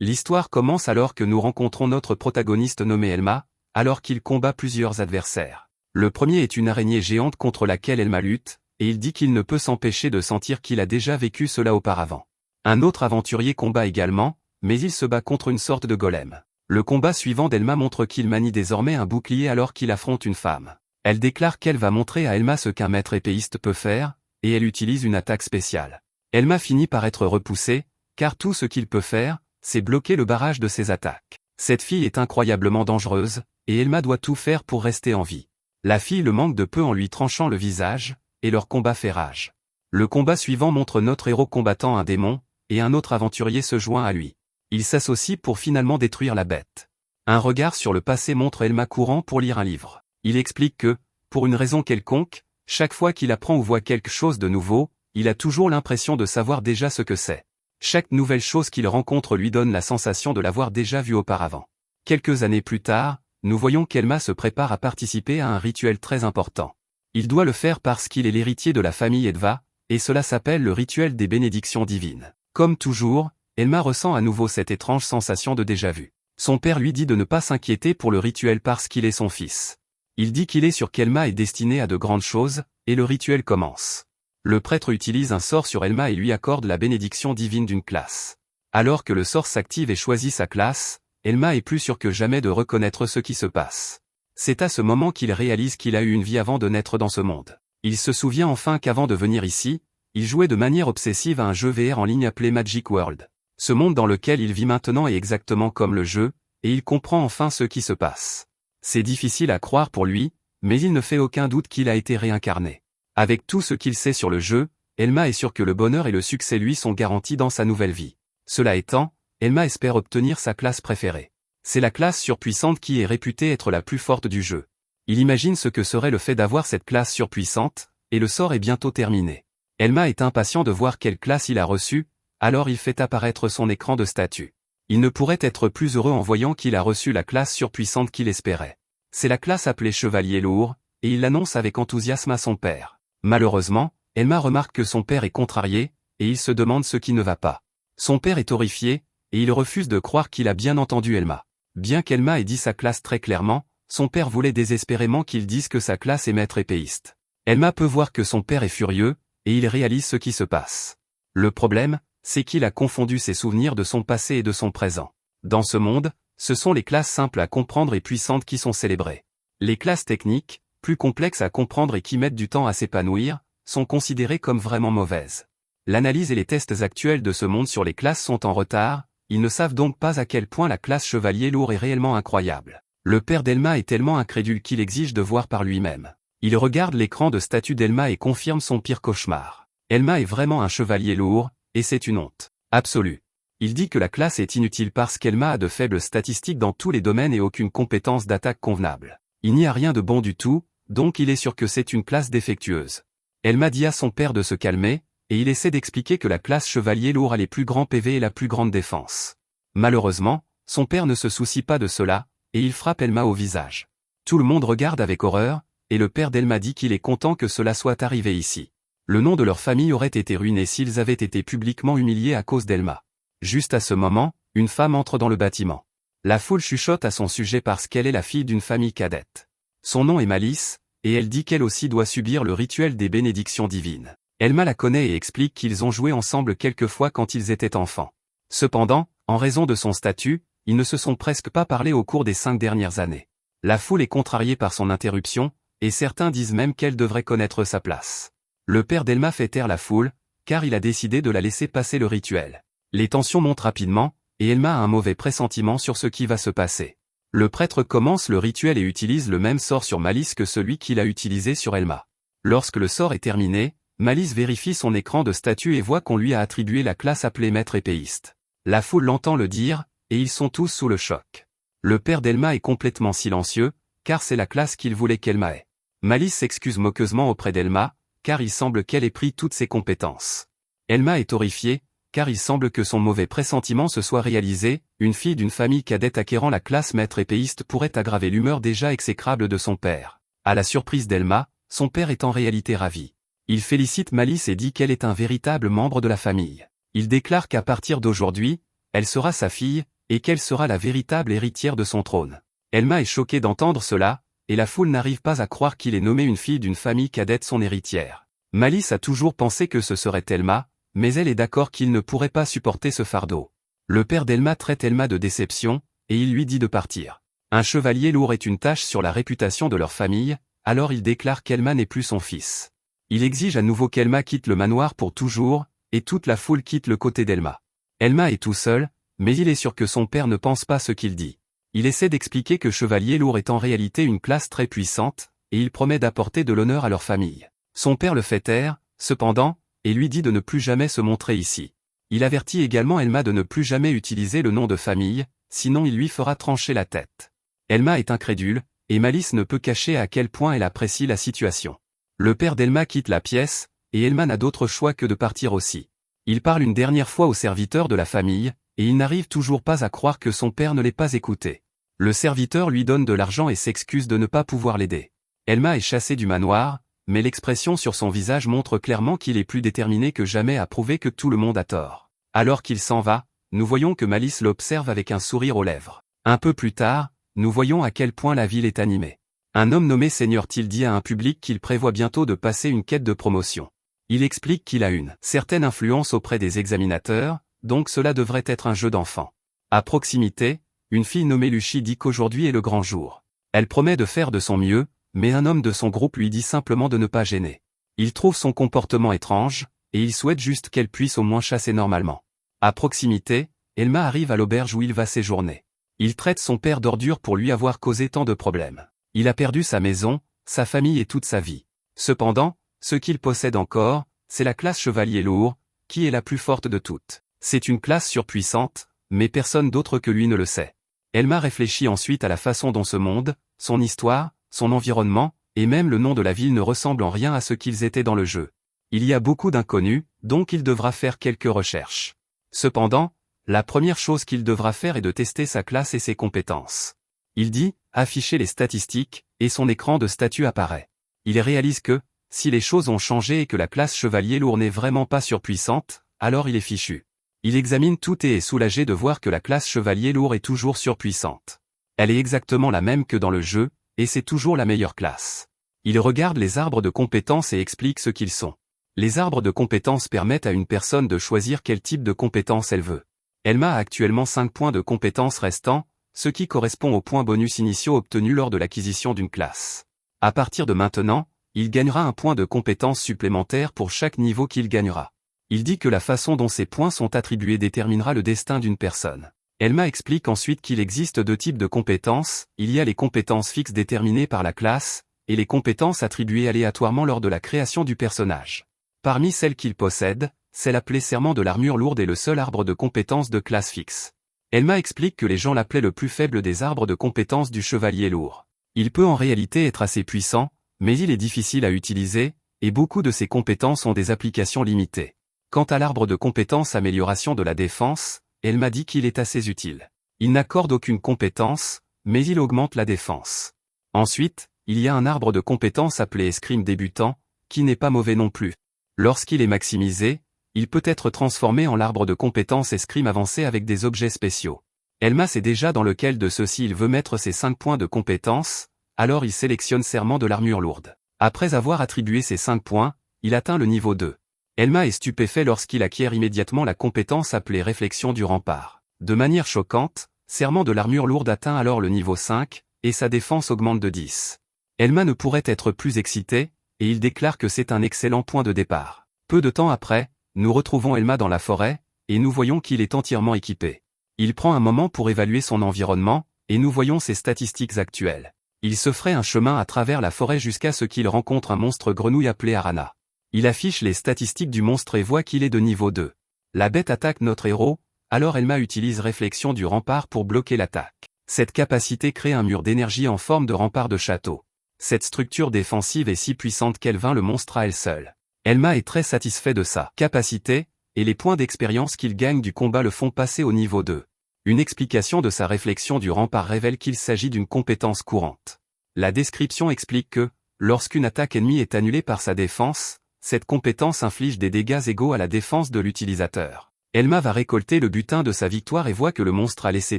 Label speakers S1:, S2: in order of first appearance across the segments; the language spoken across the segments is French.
S1: L'histoire commence alors que nous rencontrons notre protagoniste nommé Elma, alors qu'il combat plusieurs adversaires. Le premier est une araignée géante contre laquelle Elma lutte, et il dit qu'il ne peut s'empêcher de sentir qu'il a déjà vécu cela auparavant. Un autre aventurier combat également, mais il se bat contre une sorte de golem. Le combat suivant d'Elma montre qu'il manie désormais un bouclier alors qu'il affronte une femme. Elle déclare qu'elle va montrer à Elma ce qu'un maître épéiste peut faire, et elle utilise une attaque spéciale. Elma finit par être repoussée, car tout ce qu'il peut faire, c'est bloquer le barrage de ses attaques. Cette fille est incroyablement dangereuse, et Elma doit tout faire pour rester en vie. La fille le manque de peu en lui tranchant le visage, et leur combat fait rage. Le combat suivant montre notre héros combattant un démon, et un autre aventurier se joint à lui. Ils s'associent pour finalement détruire la bête. Un regard sur le passé montre Elma courant pour lire un livre. Il explique que, pour une raison quelconque, chaque fois qu'il apprend ou voit quelque chose de nouveau, il a toujours l'impression de savoir déjà ce que c'est. Chaque nouvelle chose qu'il rencontre lui donne la sensation de l'avoir déjà vu auparavant. Quelques années plus tard, nous voyons qu'Elma se prépare à participer à un rituel très important. Il doit le faire parce qu'il est l'héritier de la famille Edva, et cela s'appelle le rituel des bénédictions divines. Comme toujours, Elma ressent à nouveau cette étrange sensation de déjà-vu. Son père lui dit de ne pas s'inquiéter pour le rituel parce qu'il est son fils. Il dit qu'il est sûr qu'Elma est destinée à de grandes choses, et le rituel commence. Le prêtre utilise un sort sur Elma et lui accorde la bénédiction divine d'une classe. Alors que le sort s'active et choisit sa classe, Elma est plus sûre que jamais de reconnaître ce qui se passe. C'est à ce moment qu'il réalise qu'il a eu une vie avant de naître dans ce monde. Il se souvient enfin qu'avant de venir ici, il jouait de manière obsessive à un jeu VR en ligne appelé Magic World. Ce monde dans lequel il vit maintenant est exactement comme le jeu, et il comprend enfin ce qui se passe. C'est difficile à croire pour lui, mais il ne fait aucun doute qu'il a été réincarné. Avec tout ce qu'il sait sur le jeu, Elma est sûre que le bonheur et le succès lui sont garantis dans sa nouvelle vie. Cela étant, Elma espère obtenir sa classe préférée. C'est la classe surpuissante qui est réputée être la plus forte du jeu. Il imagine ce que serait le fait d'avoir cette classe surpuissante, et le sort est bientôt terminé. Elma est impatient de voir quelle classe il a reçue, alors il fait apparaître son écran de statut. Il ne pourrait être plus heureux en voyant qu'il a reçu la classe surpuissante qu'il espérait. C'est la classe appelée Chevalier Lourd, et il l'annonce avec enthousiasme à son père. Malheureusement, Elma remarque que son père est contrarié, et il se demande ce qui ne va pas. Son père est horrifié, et il refuse de croire qu'il a bien entendu Elma. Bien qu'Elma ait dit sa classe très clairement, son père voulait désespérément qu'il dise que sa classe est maître épéiste. Elma peut voir que son père est furieux, et il réalise ce qui se passe. Le problème, c'est qu'il a confondu ses souvenirs de son passé et de son présent. Dans ce monde, ce sont les classes simples à comprendre et puissantes qui sont célébrées. Les classes techniques, plus complexes à comprendre et qui mettent du temps à s'épanouir, sont considérées comme vraiment mauvaises. L'analyse et les tests actuels de ce monde sur les classes sont en retard, ils ne savent donc pas à quel point la classe Chevalier Lourd est réellement incroyable. Le père d'Elma est tellement incrédule qu'il exige de voir par lui-même. Il regarde l'écran de statut d'Elma et confirme son pire cauchemar. Elma est vraiment un Chevalier Lourd, et c'est une honte absolue. Il dit que la classe est inutile parce qu'Elma a de faibles statistiques dans tous les domaines et aucune compétence d'attaque convenable. Il n'y a rien de bon du tout, donc il est sûr que c'est une classe défectueuse. Elma dit à son père de se calmer, et il essaie d'expliquer que la classe Chevalier Lourd a les plus grands PV et la plus grande défense. Malheureusement, son père ne se soucie pas de cela, et il frappe Elma au visage. Tout le monde regarde avec horreur, et le père d'Elma dit qu'il est content que cela soit arrivé ici. Le nom de leur famille aurait été ruiné s'ils avaient été publiquement humiliés à cause d'Elma. Juste à ce moment, une femme entre dans le bâtiment. La foule chuchote à son sujet parce qu'elle est la fille d'une famille cadette. Son nom est Malice, et elle dit qu'elle aussi doit subir le rituel des bénédictions divines. Elma la connaît et explique qu'ils ont joué ensemble quelques fois quand ils étaient enfants. Cependant, en raison de son statut, ils ne se sont presque pas parlé au cours des 5 dernières années. La foule est contrariée par son interruption, et certains disent même qu'elle devrait connaître sa place. Le père d'Elma fait taire la foule, car il a décidé de la laisser passer le rituel. Les tensions montent rapidement, et Elma a un mauvais pressentiment sur ce qui va se passer. Le prêtre commence le rituel et utilise le même sort sur Malice que celui qu'il a utilisé sur Elma. Lorsque le sort est terminé, Malice vérifie son écran de statut et voit qu'on lui a attribué la classe appelée maître épéiste. La foule l'entend le dire, et ils sont tous sous le choc. Le père d'Elma est complètement silencieux, car c'est la classe qu'il voulait qu'Elma ait. Malice s'excuse moqueusement auprès d'Elma, car il semble qu'elle ait pris toutes ses compétences. Elma est horrifiée, car il semble que son mauvais pressentiment se soit réalisé, une fille d'une famille cadette acquérant la classe maître épéiste pourrait aggraver l'humeur déjà exécrable de son père. À la surprise d'Elma, son père est en réalité ravi. Il félicite Malice et dit qu'elle est un véritable membre de la famille. Il déclare qu'à partir d'aujourd'hui, Elle sera sa fille, et qu'elle sera la véritable héritière de son trône. Elma est choquée d'entendre cela, et la foule n'arrive pas à croire qu'il ait nommé une fille d'une famille cadette son héritière. Malice a toujours pensé que ce serait Elma, mais elle est d'accord qu'il ne pourrait pas supporter ce fardeau. Le père d'Elma traite Elma de déception, et il lui dit de partir. Un chevalier lourd est une tache sur la réputation de leur famille, alors il déclare qu'Elma n'est plus son fils. Il exige à nouveau qu'Elma quitte le manoir pour toujours, et toute la foule quitte le côté d'Elma. Elma est tout seul, mais il est sûr que son père ne pense pas ce qu'il dit. Il essaie d'expliquer que Chevalier Lourd est en réalité une classe très puissante, et il promet d'apporter de l'honneur à leur famille. Son père le fait taire, cependant, et lui dit de ne plus jamais se montrer ici. Il avertit également Elma de ne plus jamais utiliser le nom de famille, sinon il lui fera trancher la tête. Elma est incrédule, et Malice ne peut cacher à quel point elle apprécie la situation. Le père d'Elma quitte la pièce, et Elma n'a d'autre choix que de partir aussi. Il parle une dernière fois au serviteur de la famille, et il n'arrive toujours pas à croire que son père ne l'ait pas écouté. Le serviteur lui donne de l'argent et s'excuse de ne pas pouvoir l'aider. Elma est chassée du manoir, mais l'expression sur son visage montre clairement qu'il est plus déterminé que jamais à prouver que tout le monde a tort. Alors qu'il s'en va, nous voyons que Malice l'observe avec un sourire aux lèvres. Un peu plus tard, nous voyons à quel point la ville est animée. Un homme nommé Seigneur Till dit à un public qu'il prévoit bientôt de passer une quête de promotion. Il explique qu'il a une certaine influence auprès des examinateurs, donc cela devrait être un jeu d'enfant. À proximité, une fille nommée Lucie dit qu'aujourd'hui est le grand jour. Elle promet de faire de son mieux, mais un homme de son groupe lui dit simplement de ne pas gêner. Il trouve son comportement étrange, et il souhaite juste qu'elle puisse au moins chasser normalement. À proximité, Elma arrive à l'auberge où il va séjourner. Il traite son père d'ordure pour lui avoir causé tant de problèmes. Il a perdu sa maison, sa famille et toute sa vie. Cependant, ce qu'il possède encore, c'est la classe Chevalier Lourd, qui est la plus forte de toutes. C'est une classe surpuissante, mais personne d'autre que lui ne le sait. Elma réfléchit ensuite à la façon dont ce monde, son histoire, son environnement, et même le nom de la ville ne ressemblent en rien à ce qu'ils étaient dans le jeu. Il y a beaucoup d'inconnus, donc il devra faire quelques recherches. Cependant, la première chose qu'il devra faire est de tester sa classe et ses compétences. Il dit, afficher les statistiques, et son écran de statut apparaît. Il réalise que, si les choses ont changé et que la classe Chevalier Lourd n'est vraiment pas surpuissante, alors il est fichu. Il examine tout et est soulagé de voir que la classe Chevalier Lourd est toujours surpuissante. Elle est exactement la même que dans le jeu, et c'est toujours la meilleure classe. Il regarde les arbres de compétences et explique ce qu'ils sont. Les arbres de compétences permettent à une personne de choisir quel type de compétence elle veut. Elma a actuellement 5 points de compétences restants, ce qui correspond aux points bonus initiaux obtenus lors de l'acquisition d'une classe. À partir de maintenant, il gagnera un point de compétence supplémentaire pour chaque niveau qu'il gagnera. Il dit que la façon dont ces points sont attribués déterminera le destin d'une personne. Elma explique ensuite qu'il existe 2 types de compétences, il y a les compétences fixes déterminées par la classe, et les compétences attribuées aléatoirement lors de la création du personnage. Parmi celles qu'il possède, celle appelée Serment de l'armure lourde est le seul arbre de compétences de classe fixe. Elma explique que les gens l'appelaient le plus faible des arbres de compétences du chevalier lourd. Il peut en réalité être assez puissant, mais il est difficile à utiliser, et beaucoup de ses compétences ont des applications limitées. Quant à l'arbre de compétences amélioration de la défense, Elma dit qu'il est assez utile. Il n'accorde aucune compétence, mais il augmente la défense. Ensuite, il y a un arbre de compétences appelé escrime débutant, qui n'est pas mauvais non plus. Lorsqu'il est maximisé, il peut être transformé en l'arbre de compétences escrime avancé avec des objets spéciaux. Elma sait déjà dans lequel de ceux-ci il veut mettre ses 5 points de compétences, alors il sélectionne Serment de l'armure lourde. Après avoir attribué ses 5 points, il atteint le niveau 2. Elma est stupéfait lorsqu'il acquiert immédiatement la compétence appelée Réflexion du rempart. De manière choquante, Serment de l'armure lourde atteint alors le niveau 5, et sa défense augmente de 10. Elma ne pourrait être plus excitée, et il déclare que c'est un excellent point de départ. Peu de temps après, nous retrouvons Elma dans la forêt, et nous voyons qu'il est entièrement équipé. Il prend un moment pour évaluer son environnement, et nous voyons ses statistiques actuelles. Il se ferait un chemin à travers la forêt jusqu'à ce qu'il rencontre un monstre grenouille appelé Arana. Il affiche les statistiques du monstre et voit qu'il est de niveau 2. La bête attaque notre héros, alors Elma utilise Réflexion du rempart pour bloquer l'attaque. Cette capacité crée un mur d'énergie en forme de rempart de château. Cette structure défensive est si puissante qu'elle vainc le monstre à elle seule. Elma est très satisfait de sa capacité, et les points d'expérience qu'il gagne du combat le font passer au niveau 2. Une explication de sa réflexion du rempart révèle qu'il s'agit d'une compétence courante. La description explique que, lorsqu'une attaque ennemie est annulée par sa défense, cette compétence inflige des dégâts égaux à la défense de l'utilisateur. Elma va récolter le butin de sa victoire et voit que le monstre a laissé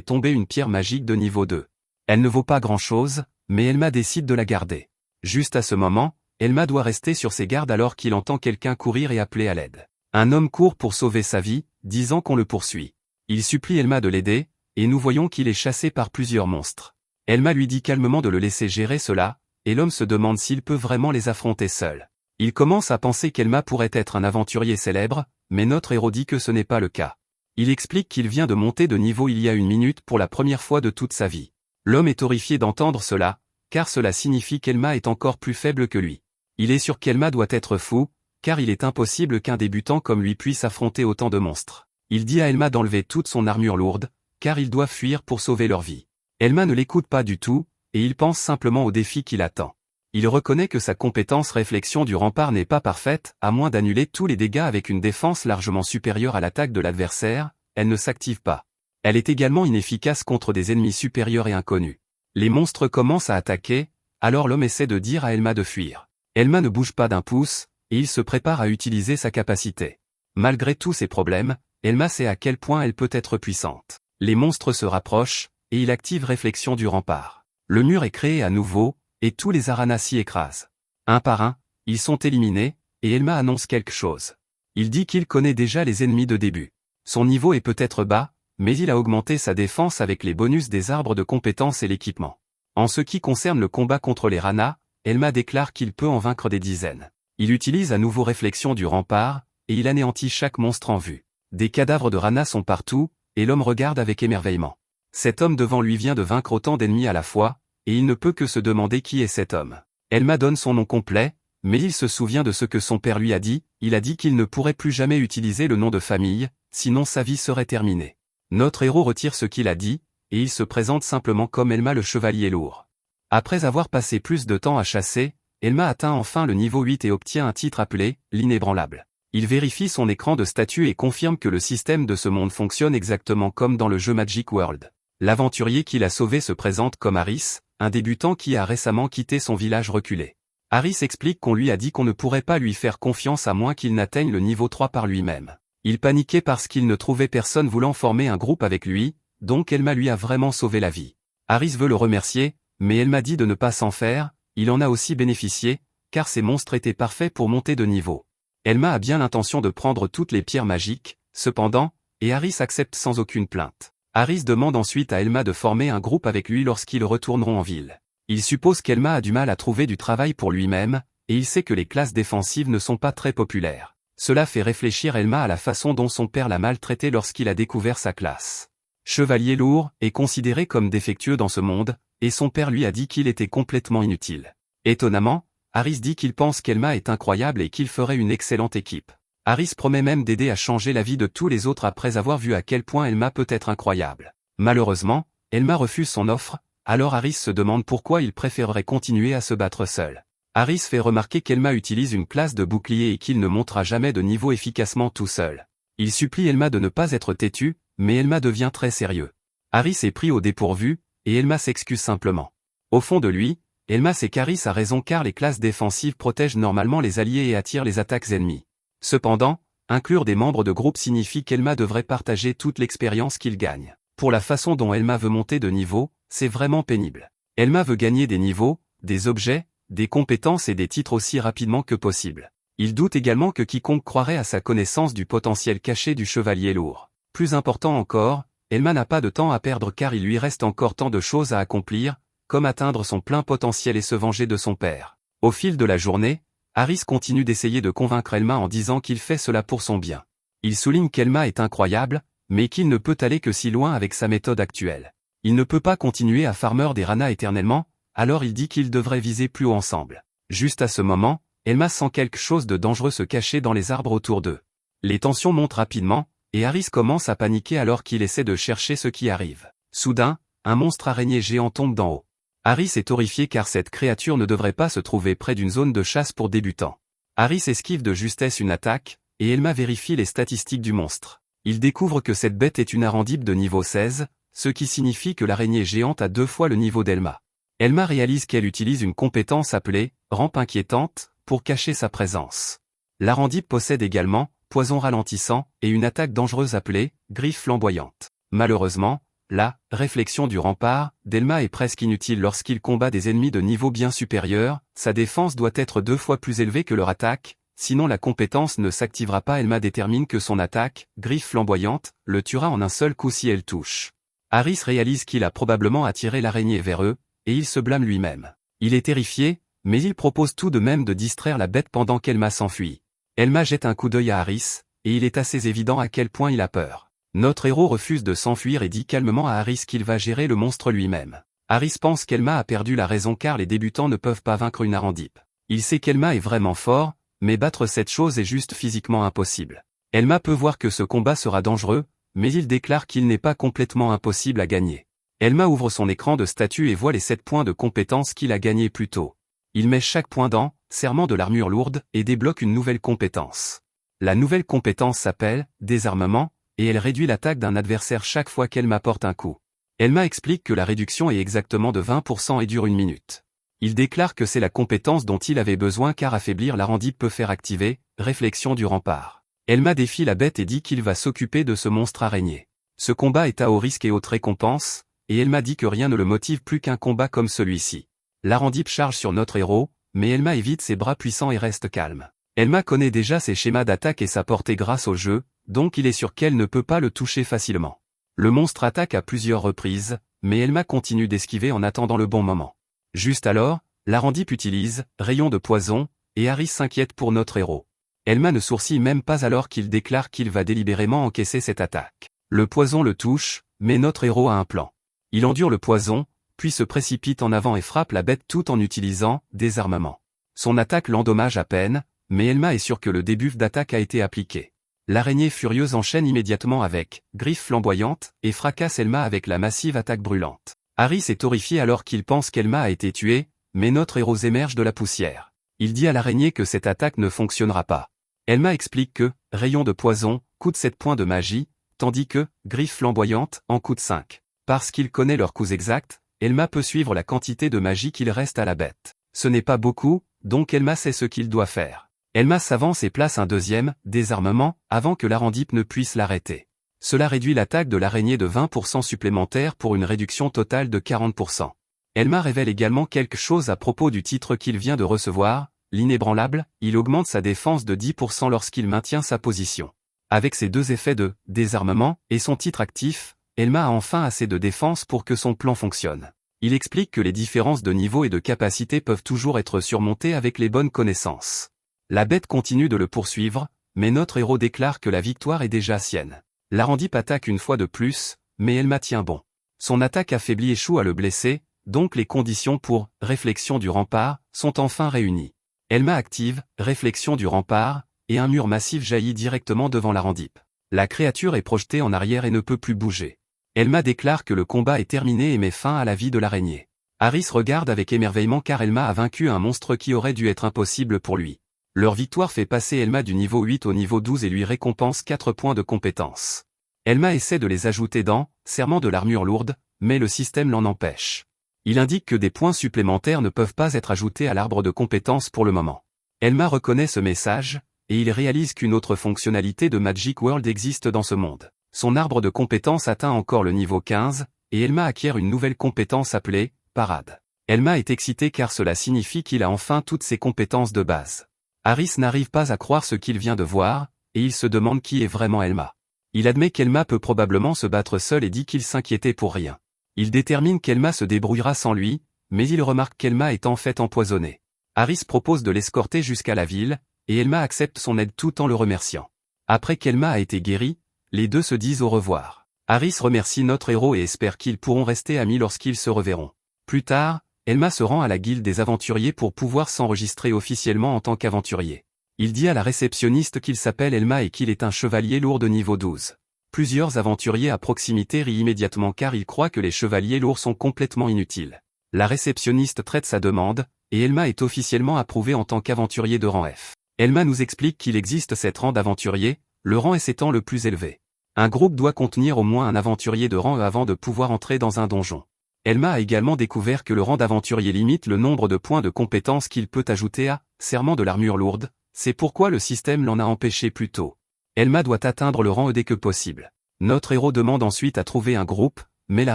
S1: tomber une pierre magique de niveau 2. Elle ne vaut pas grand-chose, mais Elma décide de la garder. Juste à ce moment, Elma doit rester sur ses gardes alors qu'il entend quelqu'un courir et appeler à l'aide. Un homme court pour sauver sa vie, disant qu'on le poursuit. Il supplie Elma de l'aider, et nous voyons qu'il est chassé par plusieurs monstres. Elma lui dit calmement de le laisser gérer cela, et l'homme se demande s'il peut vraiment les affronter seul. Il commence à penser qu'Elma pourrait être un aventurier célèbre, mais notre héros dit que ce n'est pas le cas. Il explique qu'il vient de monter de niveau il y a une minute pour la première fois de toute sa vie. L'homme est horrifié d'entendre cela, car cela signifie qu'Elma est encore plus faible que lui. Il est sûr qu'Elma doit être fou, car il est impossible qu'un débutant comme lui puisse affronter autant de monstres. Il dit à Elma d'enlever toute son armure lourde, car ils doivent fuir pour sauver leur vie. Elma ne l'écoute pas du tout, et il pense simplement au défi qui l'attend. Il reconnaît que sa compétence réflexion du rempart n'est pas parfaite, à moins d'annuler tous les dégâts avec une défense largement supérieure à l'attaque de l'adversaire, elle ne s'active pas. Elle est également inefficace contre des ennemis supérieurs et inconnus. Les monstres commencent à attaquer, alors l'homme essaie de dire à Elma de fuir. Elma ne bouge pas d'un pouce, et il se prépare à utiliser sa capacité. Malgré tous ces problèmes, Elma sait à quel point elle peut être puissante. Les monstres se rapprochent, et il active réflexion du rempart. Le mur est créé à nouveau, et tous les aranas s'y écrasent. Un par un, ils sont éliminés, et Elma annonce quelque chose. Il dit qu'il connaît déjà les ennemis de début. Son niveau est peut-être bas, mais il a augmenté sa défense avec les bonus des arbres de compétences et l'équipement. En ce qui concerne le combat contre les ranas, Elma déclare qu'il peut en vaincre des dizaines. Il utilise à nouveau réflexion du rempart, et il anéantit chaque monstre en vue. Des cadavres de ranas sont partout, et l'homme regarde avec émerveillement. Cet homme devant lui vient de vaincre autant d'ennemis à la fois, et il ne peut que se demander qui est cet homme. Elma donne son nom complet, mais il se souvient de ce que son père lui a dit, il a dit qu'il ne pourrait plus jamais utiliser le nom de famille, sinon sa vie serait terminée. Notre héros retire ce qu'il a dit, et il se présente simplement comme Elma le chevalier lourd. Après avoir passé plus de temps à chasser, Elma atteint enfin le niveau 8 et obtient un titre appelé « l'inébranlable ». Il vérifie son écran de statut et confirme que le système de ce monde fonctionne exactement comme dans le jeu Magic World. L'aventurier qui l'a sauvé se présente comme Harris, un débutant qui a récemment quitté son village reculé. Harris explique qu'on lui a dit qu'on ne pourrait pas lui faire confiance à moins qu'il n'atteigne le niveau 3 par lui-même. Il paniquait parce qu'il ne trouvait personne voulant former un groupe avec lui, donc Elma lui a vraiment sauvé la vie. Harris veut le remercier, mais Elma dit de ne pas s'en faire, il en a aussi bénéficié, car ces monstres étaient parfaits pour monter de niveau. Elma a bien l'intention de prendre toutes les pierres magiques, cependant, et Harris accepte sans aucune plainte. Harris demande ensuite à Elma de former un groupe avec lui lorsqu'ils retourneront en ville. Il suppose qu'Elma a du mal à trouver du travail pour lui-même, et il sait que les classes défensives ne sont pas très populaires. Cela fait réfléchir Elma à la façon dont son père l'a maltraité lorsqu'il a découvert sa classe. Chevalier lourd est considéré comme défectueux dans ce monde, et son père lui a dit qu'il était complètement inutile. Étonnamment, Harris dit qu'il pense qu'Elma est incroyable et qu'il ferait une excellente équipe. Harris promet même d'aider à changer la vie de tous les autres après avoir vu à quel point Elma peut être incroyable. Malheureusement, Elma refuse son offre, alors Harris se demande pourquoi il préférerait continuer à se battre seul. Harris fait remarquer qu'Elma utilise une classe de bouclier et qu'il ne montera jamais de niveau efficacement tout seul. Il supplie Elma de ne pas être têtue, mais Elma devient très sérieux. Harris est pris au dépourvu, et Elma s'excuse simplement. Au fond de lui, Elma sait qu'Harris a raison car les classes défensives protègent normalement les alliés et attirent les attaques ennemies. Cependant, inclure des membres de groupe signifie qu'Elma devrait partager toute l'expérience qu'il gagne. Pour la façon dont Elma veut monter de niveau, c'est vraiment pénible. Elma veut gagner des niveaux, des objets, des compétences et des titres aussi rapidement que possible. Il doute également que quiconque croirait à sa connaissance du potentiel caché du chevalier lourd. Plus important encore, Elma n'a pas de temps à perdre car il lui reste encore tant de choses à accomplir, comme atteindre son plein potentiel et se venger de son père. Au fil de la journée, Harris continue d'essayer de convaincre Elma en disant qu'il fait cela pour son bien. Il souligne qu'Elma est incroyable, mais qu'il ne peut aller que si loin avec sa méthode actuelle. Il ne peut pas continuer à farmer des ranas éternellement, alors il dit qu'ils devraient viser plus haut ensemble. Juste à ce moment, Elma sent quelque chose de dangereux se cacher dans les arbres autour d'eux. Les tensions montent rapidement, et Harris commence à paniquer alors qu'il essaie de chercher ce qui arrive. Soudain, un monstre araignée géant tombe d'en haut. Harris est horrifié car cette créature ne devrait pas se trouver près d'une zone de chasse pour débutants. Harris esquive de justesse une attaque, et Elma vérifie les statistiques du monstre. Il découvre que cette bête est une arandipe de niveau 16, ce qui signifie que l'araignée géante a 2 fois le niveau d'Elma. Elma réalise qu'elle utilise une compétence appelée « rampe inquiétante » pour cacher sa présence. L'arandipe possède également, poison ralentissant, et une attaque dangereuse appelée griffe flamboyante. Malheureusement, la réflexion du rempart d'Elma est presque inutile lorsqu'il combat des ennemis de niveau bien supérieur, sa défense doit être 2 fois plus élevée que leur attaque, sinon la compétence ne s'activera pas. Elma détermine que son attaque, griffe flamboyante, le tuera en un seul coup si elle touche. Harris réalise qu'il a probablement attiré l'araignée vers eux, et il se blâme lui-même. Il est terrifié, mais il propose tout de même de distraire la bête pendant qu'Elma s'enfuit. Elma jette un coup d'œil à Harris, et il est assez évident à quel point il a peur. Notre héros refuse de s'enfuir et dit calmement à Harris qu'il va gérer le monstre lui-même. Harris pense qu'Elma a perdu la raison car les débutants ne peuvent pas vaincre une Arandipe. Il sait qu'Elma est vraiment fort, mais battre cette chose est juste physiquement impossible. Elma peut voir que ce combat sera dangereux, mais il déclare qu'il n'est pas complètement impossible à gagner. Elma ouvre son écran de statut et voit les 7 points de compétence qu'il a gagnés plus tôt. Il met chaque point dans serment de l'armure lourde et débloque une nouvelle compétence. La nouvelle compétence s'appelle désarmement, et elle réduit l'attaque d'un adversaire chaque fois qu'Elma porte un coup. Elma explique que la réduction est exactement de 20% et dure 1 minute. Il déclare que c'est la compétence dont il avait besoin car affaiblir l'Arandipe peut faire activer réflexion du rempart. Elma défie la bête et dit qu'il va s'occuper de ce monstre araignée. Ce combat est à haut risque et haute récompense, et Elma dit que rien ne le motive plus qu'un combat comme celui-ci. L'Arandipe charge sur notre héros, mais Elma évite ses bras puissants et reste calme. Elma connaît déjà ses schémas d'attaque et sa portée grâce au jeu, donc il est sûr qu'elle ne peut pas le toucher facilement. Le monstre attaque à plusieurs reprises, mais Elma continue d'esquiver en attendant le bon moment. Juste alors, l'Arandipe utilise rayon de poison, et Harris s'inquiète pour notre héros. Elma ne sourcille même pas alors qu'il déclare qu'il va délibérément encaisser cette attaque. Le poison le touche, mais notre héros a un plan. Il endure le poison, puis se précipite en avant et frappe la bête tout en utilisant désarmement. Son attaque l'endommage à peine, mais Elma est sûre que le debuff d'attaque a été appliqué. L'araignée furieuse enchaîne immédiatement avec griffe flamboyante et fracasse Elma avec la massive attaque brûlante. Harris est horrifié alors qu'il pense qu'Elma a été tuée, mais notre héros émerge de la poussière. Il dit à l'araignée que cette attaque ne fonctionnera pas. Elma explique que rayon de poison coûte 7 points de magie, tandis que griffe flamboyante en coûte 5. Parce qu'il connaît leurs coûts exacts, Elma peut suivre la quantité de magie qu'il reste à la bête. Ce n'est pas beaucoup, donc Elma sait ce qu'il doit faire. Elma s'avance et place un deuxième désarmement avant que l'Arandipe ne puisse l'arrêter. Cela réduit l'attaque de l'araignée de 20% supplémentaire pour une réduction totale de 40%. Elma révèle également quelque chose à propos du titre qu'il vient de recevoir, l'inébranlable, il augmente sa défense de 10% lorsqu'il maintient sa position. Avec ses 2 effets de désarmement et son titre actif, Elma a enfin assez de défense pour que son plan fonctionne. Il explique que les différences de niveau et de capacité peuvent toujours être surmontées avec les bonnes connaissances. La bête continue de le poursuivre, mais notre héros déclare que la victoire est déjà sienne. L'Arandipe attaque une fois de plus, mais Elma tient bon. Son attaque affaiblie échoue à le blesser, donc les conditions pour réflexion du rempart sont enfin réunies. Elma active réflexion du rempart, et un mur massif jaillit directement devant l'Arandipe. La créature est projetée en arrière et ne peut plus bouger. Elma déclare que le combat est terminé et met fin à la vie de l'araignée. Harris regarde avec émerveillement car Elma a vaincu un monstre qui aurait dû être impossible pour lui. Leur victoire fait passer Elma du niveau 8 au niveau 12 et lui récompense 4 points de compétence. Elma essaie de les ajouter dans serment de l'armure lourde, mais le système l'en empêche. Il indique que des points supplémentaires ne peuvent pas être ajoutés à l'arbre de compétences pour le moment. Elma reconnaît ce message, et il réalise qu'une autre fonctionnalité de Magic World existe dans ce monde. Son arbre de compétences atteint encore le niveau 15, et Elma acquiert une nouvelle compétence appelée Parade. Elma est excitée car cela signifie qu'il a enfin toutes ses compétences de base. Harris n'arrive pas à croire ce qu'il vient de voir, et il se demande qui est vraiment Elma. Il admet qu'Elma peut probablement se battre seule et dit qu'il s'inquiétait pour rien. Il détermine qu'Elma se débrouillera sans lui, mais il remarque qu'Elma est en fait empoisonnée. Harris propose de l'escorter jusqu'à la ville, et Elma accepte son aide tout en le remerciant. Après qu'Elma a été guérie, les deux se disent au revoir. Harris remercie notre héros et espère qu'ils pourront rester amis lorsqu'ils se reverront. Plus tard, Elma se rend à la guilde des aventuriers pour pouvoir s'enregistrer officiellement en tant qu'aventurier. Il dit à la réceptionniste qu'il s'appelle Elma et qu'il est un chevalier lourd de niveau 12. Plusieurs aventuriers à proximité rient immédiatement car ils croient que les chevaliers lourds sont complètement inutiles. La réceptionniste traite sa demande, et Elma est officiellement approuvée en tant qu'aventurier de rang F. Elma nous explique qu'il existe 7 rangs d'aventuriers, le rang S étant le plus élevé. Un groupe doit contenir au moins un aventurier de rang E avant de pouvoir entrer dans un donjon. Elma a également découvert que le rang d'aventurier limite le nombre de points de compétence qu'il peut ajouter à serment de l'armure lourde, c'est pourquoi le système l'en a empêché plus tôt. Elma doit atteindre le rang E dès que possible. Notre héros demande ensuite à trouver un groupe, mais la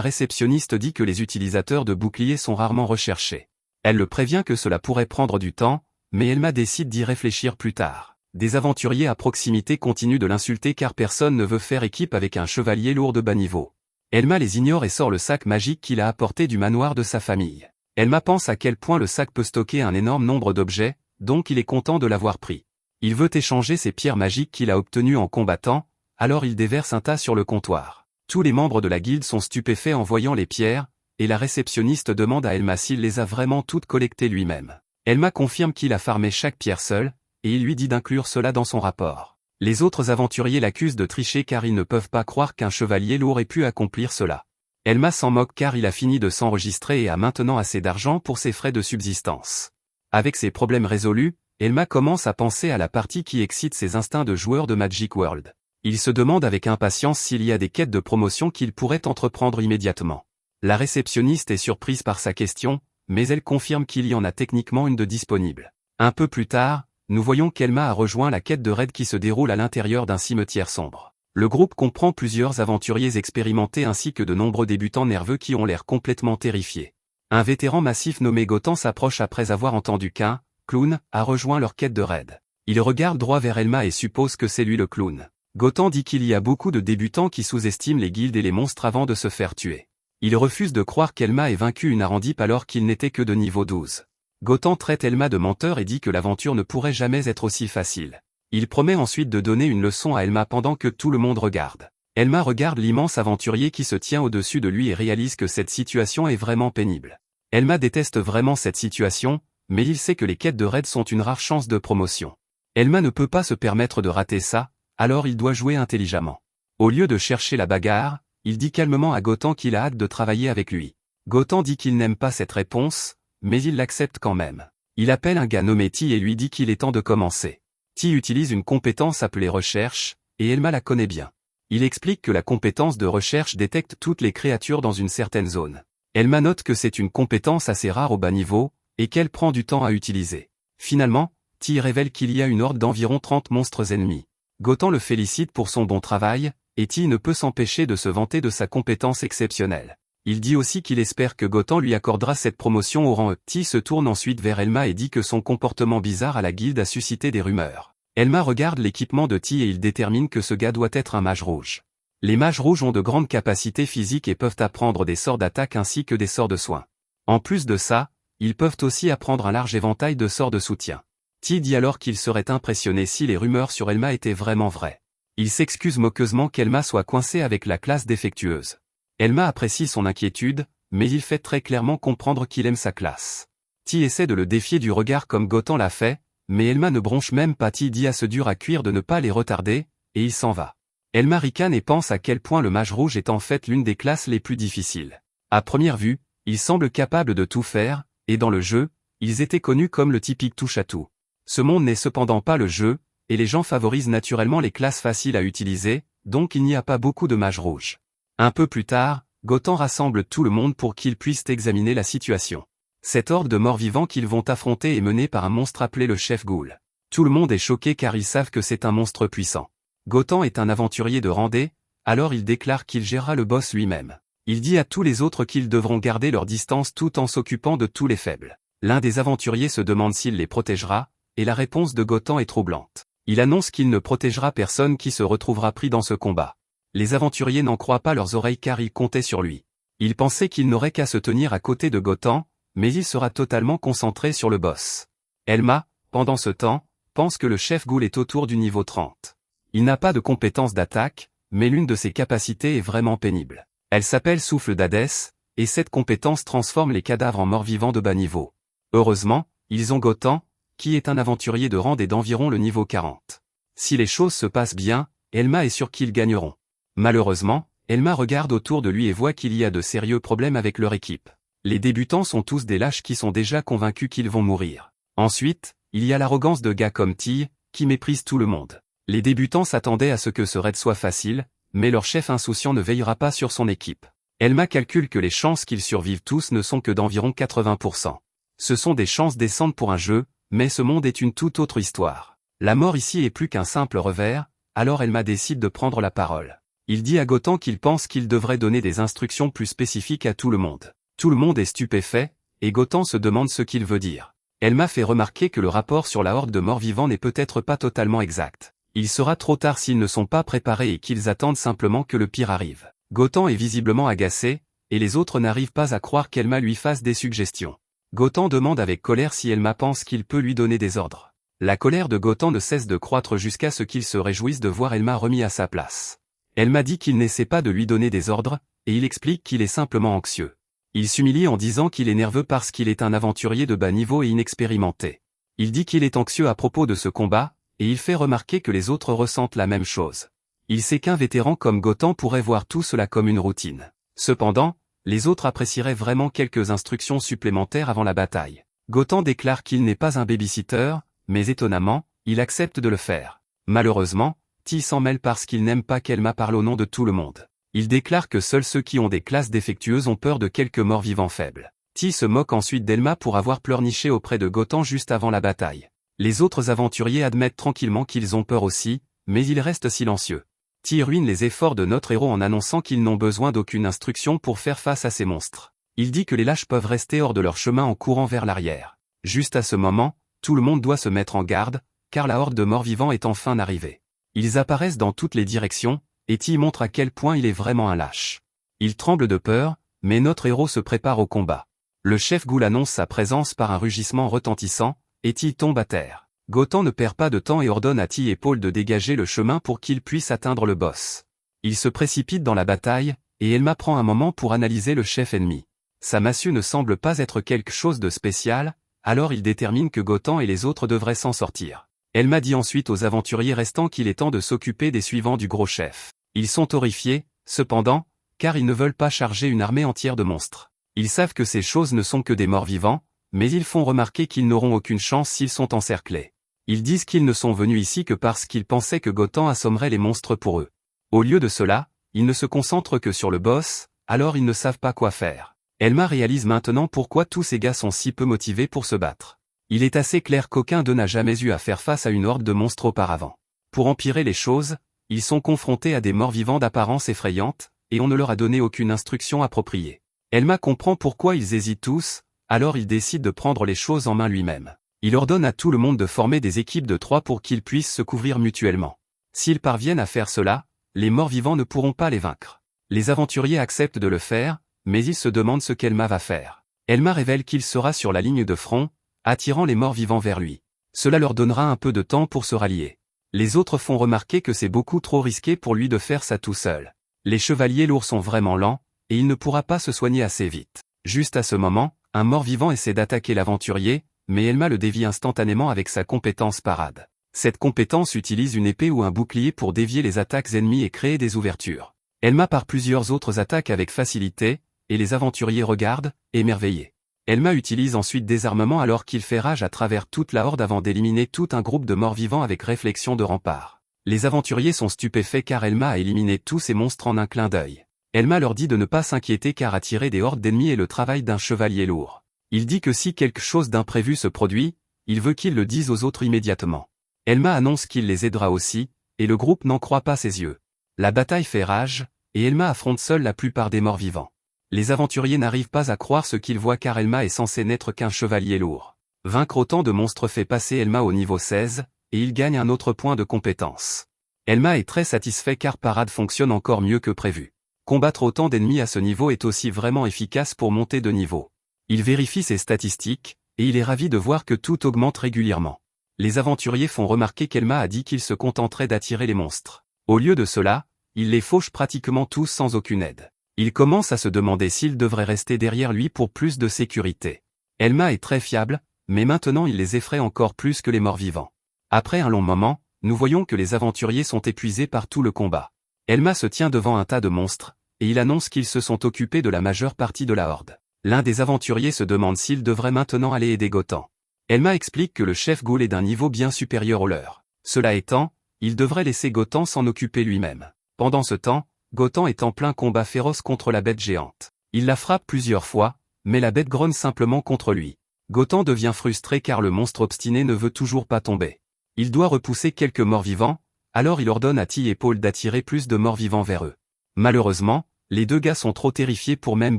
S1: réceptionniste dit que les utilisateurs de boucliers sont rarement recherchés. Elle le prévient que cela pourrait prendre du temps, mais Elma décide d'y réfléchir plus tard. Des aventuriers à proximité continuent de l'insulter car personne ne veut faire équipe avec un chevalier lourd de bas niveau. Elma les ignore et sort le sac magique qu'il a apporté du manoir de sa famille. Elma pense à quel point le sac peut stocker un énorme nombre d'objets, donc il est content de l'avoir pris. Il veut échanger ces pierres magiques qu'il a obtenues en combattant, alors il déverse un tas sur le comptoir. Tous les membres de la guilde sont stupéfaits en voyant les pierres, et la réceptionniste demande à Elma s'il les a vraiment toutes collectées lui-même. Elma confirme qu'il a farmé chaque pierre seul, et il lui dit d'inclure cela dans son rapport. Les autres aventuriers l'accusent de tricher car ils ne peuvent pas croire qu'un chevalier lourd ait pu accomplir cela. Elma s'en moque car il a fini de s'enregistrer et a maintenant assez d'argent pour ses frais de subsistance. Avec ses problèmes résolus, Elma commence à penser à la partie qui excite ses instincts de joueur de Magic World. Il se demande avec impatience s'il y a des quêtes de promotion qu'il pourrait entreprendre immédiatement. La réceptionniste est surprise par sa question, mais elle confirme qu'il y en a techniquement une de disponible. Un peu plus tard, nous voyons qu'Elma a rejoint la quête de raid qui se déroule à l'intérieur d'un cimetière sombre. Le groupe comprend plusieurs aventuriers expérimentés ainsi que de nombreux débutants nerveux qui ont l'air complètement terrifiés. Un vétéran massif nommé Gotan s'approche après avoir entendu qu'un clown a rejoint leur quête de raid. Il regarde droit vers Elma et suppose que c'est lui le clown. Gotan dit qu'il y a beaucoup de débutants qui sous-estiment les guildes et les monstres avant de se faire tuer. Il refuse de croire qu'Elma ait vaincu une Arandip alors qu'il n'était que de niveau 12. Gotan traite Elma de menteur et dit que l'aventure ne pourrait jamais être aussi facile. Il promet ensuite de donner une leçon à Elma pendant que tout le monde regarde. Elma regarde l'immense aventurier qui se tient au-dessus de lui et réalise que cette situation est vraiment pénible. Elma déteste vraiment cette situation, mais il sait que les quêtes de raid sont une rare chance de promotion. Elma ne peut pas se permettre de rater ça, alors il doit jouer intelligemment. Au lieu de chercher la bagarre, il dit calmement à Gotan qu'il a hâte de travailler avec lui. Gotan dit qu'il n'aime pas cette réponse, mais il l'accepte quand même. Il appelle un gars nommé Ti et lui dit qu'il est temps de commencer. Ti utilise une compétence appelée recherche, et Elma la connaît bien. Il explique que la compétence de recherche détecte toutes les créatures dans une certaine zone. Elma note que c'est une compétence assez rare au bas niveau, et qu'elle prend du temps à utiliser. Finalement, Ti révèle qu'il y a une horde d'environ 30 monstres ennemis. Gotan le félicite pour son bon travail, et Ti ne peut s'empêcher de se vanter de sa compétence exceptionnelle. Il dit aussi qu'il espère que Gotan lui accordera cette promotion au rang E. Ti se tourne ensuite vers Elma et dit que son comportement bizarre à la guilde a suscité des rumeurs. Elma regarde l'équipement de Ti et il détermine que ce gars doit être un mage rouge. Les mages rouges ont de grandes capacités physiques et peuvent apprendre des sorts d'attaque ainsi que des sorts de soins. En plus de ça, ils peuvent aussi apprendre un large éventail de sorts de soutien. Ti dit alors qu'il serait impressionné si les rumeurs sur Elma étaient vraiment vraies. Il s'excuse moqueusement qu'Elma soit coincée avec la classe défectueuse. Elma apprécie son inquiétude, mais il fait très clairement comprendre qu'il aime sa classe. Ti essaie de le défier du regard comme Gotan l'a fait, mais Elma ne bronche même pas. Ti dit à ce dur à cuire de ne pas les retarder, et il s'en va. Elma ricane et pense à quel point le mage rouge est en fait l'une des classes les plus difficiles. À première vue, il semble capable de tout faire, et dans le jeu, ils étaient connus comme le typique touche-à-tout. Ce monde n'est cependant pas le jeu, et les gens favorisent naturellement les classes faciles à utiliser, donc il n'y a pas beaucoup de mages rouges. Un peu plus tard, Gotan rassemble tout le monde pour qu'ils puissent examiner la situation. Cette horde de morts-vivants qu'ils vont affronter est menée par un monstre appelé le chef Ghoul. Tout le monde est choqué car ils savent que c'est un monstre puissant. Gotan est un aventurier de rang D, alors il déclare qu'il gérera le boss lui-même. Il dit à tous les autres qu'ils devront garder leur distance tout en s'occupant de tous les faibles. L'un des aventuriers se demande s'il les protégera, et la réponse de Gotan est troublante. Il annonce qu'il ne protégera personne qui se retrouvera pris dans ce combat. Les aventuriers n'en croient pas leurs oreilles car ils comptaient sur lui. Ils pensaient qu'il n'aurait qu'à se tenir à côté de Gotan, mais il sera totalement concentré sur le boss. Elma, pendant ce temps, pense que le chef Ghoul est autour du niveau 30. Il n'a pas de compétence d'attaque, mais l'une de ses capacités est vraiment pénible. Elle s'appelle Souffle d'Hadès, et cette compétence transforme les cadavres en morts-vivants de bas niveau. Heureusement, ils ont Gotan, qui est un aventurier de rang D d'environ le niveau 40. Si les choses se passent bien, Elma est sûre qu'ils gagneront. Malheureusement, Elma regarde autour de lui et voit qu'il y a de sérieux problèmes avec leur équipe. Les débutants sont tous des lâches qui sont déjà convaincus qu'ils vont mourir. Ensuite, il y a l'arrogance de gars comme Ti, qui méprise tout le monde. Les débutants s'attendaient à ce que ce raid soit facile, mais leur chef insouciant ne veillera pas sur son équipe. Elma calcule que les chances qu'ils survivent tous ne sont que d'environ 80%. Ce sont des chances décentes pour un jeu, mais ce monde est une toute autre histoire. La mort ici est plus qu'un simple revers, alors Elma décide de prendre la parole. Il dit à Gotan qu'il pense qu'il devrait donner des instructions plus spécifiques à tout le monde. Tout le monde est stupéfait, et Gotan se demande ce qu'il veut dire. Elma fait remarquer que le rapport sur la horde de morts-vivants n'est peut-être pas totalement exact. Il sera trop tard s'ils ne sont pas préparés et qu'ils attendent simplement que le pire arrive. Gotan est visiblement agacé, et les autres n'arrivent pas à croire qu'Elma lui fasse des suggestions. Gotan demande avec colère si Elma pense qu'il peut lui donner des ordres. La colère de Gotan ne cesse de croître jusqu'à ce qu'il se réjouisse de voir Elma remis à sa place. Elma dit qu'il n'essaie pas de lui donner des ordres, et il explique qu'il est simplement anxieux. Il s'humilie en disant qu'il est nerveux parce qu'il est un aventurier de bas niveau et inexpérimenté. Il dit qu'il est anxieux à propos de ce combat, et il fait remarquer que les autres ressentent la même chose. Il sait qu'un vétéran comme Gotan pourrait voir tout cela comme une routine. Cependant, les autres apprécieraient vraiment quelques instructions supplémentaires avant la bataille. Gotan déclare qu'il n'est pas un babysitter, mais étonnamment, il accepte de le faire. Malheureusement, Ti s'en mêle parce qu'il n'aime pas qu'Elma parle au nom de tout le monde. Il déclare que seuls ceux qui ont des classes défectueuses ont peur de quelques morts-vivants faibles. Ti se moque ensuite d'Elma pour avoir pleurniché auprès de Gotan juste avant la bataille. Les autres aventuriers admettent tranquillement qu'ils ont peur aussi, mais ils restent silencieux. Ti ruine les efforts de notre héros en annonçant qu'ils n'ont besoin d'aucune instruction pour faire face à ces monstres. Il dit que les lâches peuvent rester hors de leur chemin en courant vers l'arrière. Juste à ce moment, tout le monde doit se mettre en garde, car la horde de morts-vivants est enfin arrivée. Ils apparaissent dans toutes les directions, et Ti montre à quel point il est vraiment un lâche. Il tremble de peur, mais notre héros se prépare au combat. Le chef Ghoul annonce sa présence par un rugissement retentissant, et Ti tombe à terre. Gotan ne perd pas de temps et ordonne à Ti et Paul de dégager le chemin pour qu'ils puissent atteindre le boss. Il se précipite dans la bataille, et Elma prend un moment pour analyser le chef ennemi. Sa massue ne semble pas être quelque chose de spécial, alors il détermine que Gotan et les autres devraient s'en sortir. Elma dit ensuite aux aventuriers restants qu'il est temps de s'occuper des suivants du gros chef. Ils sont horrifiés, cependant, car ils ne veulent pas charger une armée entière de monstres. Ils savent que ces choses ne sont que des morts vivants, mais ils font remarquer qu'ils n'auront aucune chance s'ils sont encerclés. Ils disent qu'ils ne sont venus ici que parce qu'ils pensaient que Gotan assommerait les monstres pour eux. Au lieu de cela, ils ne se concentrent que sur le boss, alors ils ne savent pas quoi faire. Elma réalise maintenant pourquoi tous ces gars sont si peu motivés pour se battre. Il est assez clair qu'aucun d'eux n'a jamais eu à faire face à une horde de monstres auparavant. Pour empirer les choses, ils sont confrontés à des morts-vivants d'apparence effrayante, et on ne leur a donné aucune instruction appropriée. Elma comprend pourquoi ils hésitent tous, alors il décide de prendre les choses en main lui-même. Il ordonne à tout le monde de former des équipes de 3 pour qu'ils puissent se couvrir mutuellement. S'ils parviennent à faire cela, les morts-vivants ne pourront pas les vaincre. Les aventuriers acceptent de le faire, mais ils se demandent ce qu'Elma va faire. Elma révèle qu'il sera sur la ligne de front, attirant les morts-vivants vers lui. Cela leur donnera un peu de temps pour se rallier. Les autres font remarquer que c'est beaucoup trop risqué pour lui de faire ça tout seul. Les chevaliers lourds sont vraiment lents, et il ne pourra pas se soigner assez vite. Juste à ce moment, un mort-vivant essaie d'attaquer l'aventurier, mais Elma le dévie instantanément avec sa compétence parade. Cette compétence utilise une épée ou un bouclier pour dévier les attaques ennemies et créer des ouvertures. Elma part plusieurs autres attaques avec facilité, et les aventuriers regardent, émerveillés. Elma utilise ensuite désarmement alors qu'il fait rage à travers toute la horde avant d'éliminer tout un groupe de morts-vivants avec réflexion de rempart. Les aventuriers sont stupéfaits car Elma a éliminé tous ces monstres en un clin d'œil. Elma leur dit de ne pas s'inquiéter car attirer des hordes d'ennemis est le travail d'un chevalier lourd. Il dit que si quelque chose d'imprévu se produit, il veut qu'ils le disent aux autres immédiatement. Elma annonce qu'il les aidera aussi, et le groupe n'en croit pas ses yeux. La bataille fait rage, et Elma affronte seule la plupart des morts-vivants. Les aventuriers n'arrivent pas à croire ce qu'ils voient car Elma est censée n'être qu'un chevalier lourd. Vaincre autant de monstres fait passer Elma au niveau 16, et il gagne un autre point de compétence. Elma est très satisfait car Parade fonctionne encore mieux que prévu. Combattre autant d'ennemis à ce niveau est aussi vraiment efficace pour monter de niveau. Il vérifie ses statistiques, et il est ravi de voir que tout augmente régulièrement. Les aventuriers font remarquer qu'Elma a dit qu'il se contenterait d'attirer les monstres. Au lieu de cela, il les fauche pratiquement tous sans aucune aide. Il commence à se demander s'il devrait rester derrière lui pour plus de sécurité. Elma est très fiable, mais maintenant il les effraie encore plus que les morts-vivants. Après un long moment, nous voyons que les aventuriers sont épuisés par tout le combat. Elma se tient devant un tas de monstres, et il annonce qu'ils se sont occupés de la majeure partie de la horde. L'un des aventuriers se demande s'il devrait maintenant aller aider Gotan. Elma explique que le chef Ghoul est d'un niveau bien supérieur au leur. Cela étant, il devrait laisser Gotan s'en occuper lui-même. Pendant ce temps, Gotan est en plein combat féroce contre la bête géante. Il la frappe plusieurs fois, mais la bête grogne simplement contre lui. Gotan devient frustré car le monstre obstiné ne veut toujours pas tomber. Il doit repousser quelques morts-vivants, alors il ordonne à Ti et Paul d'attirer plus de morts-vivants vers eux. Malheureusement, les deux gars sont trop terrifiés pour même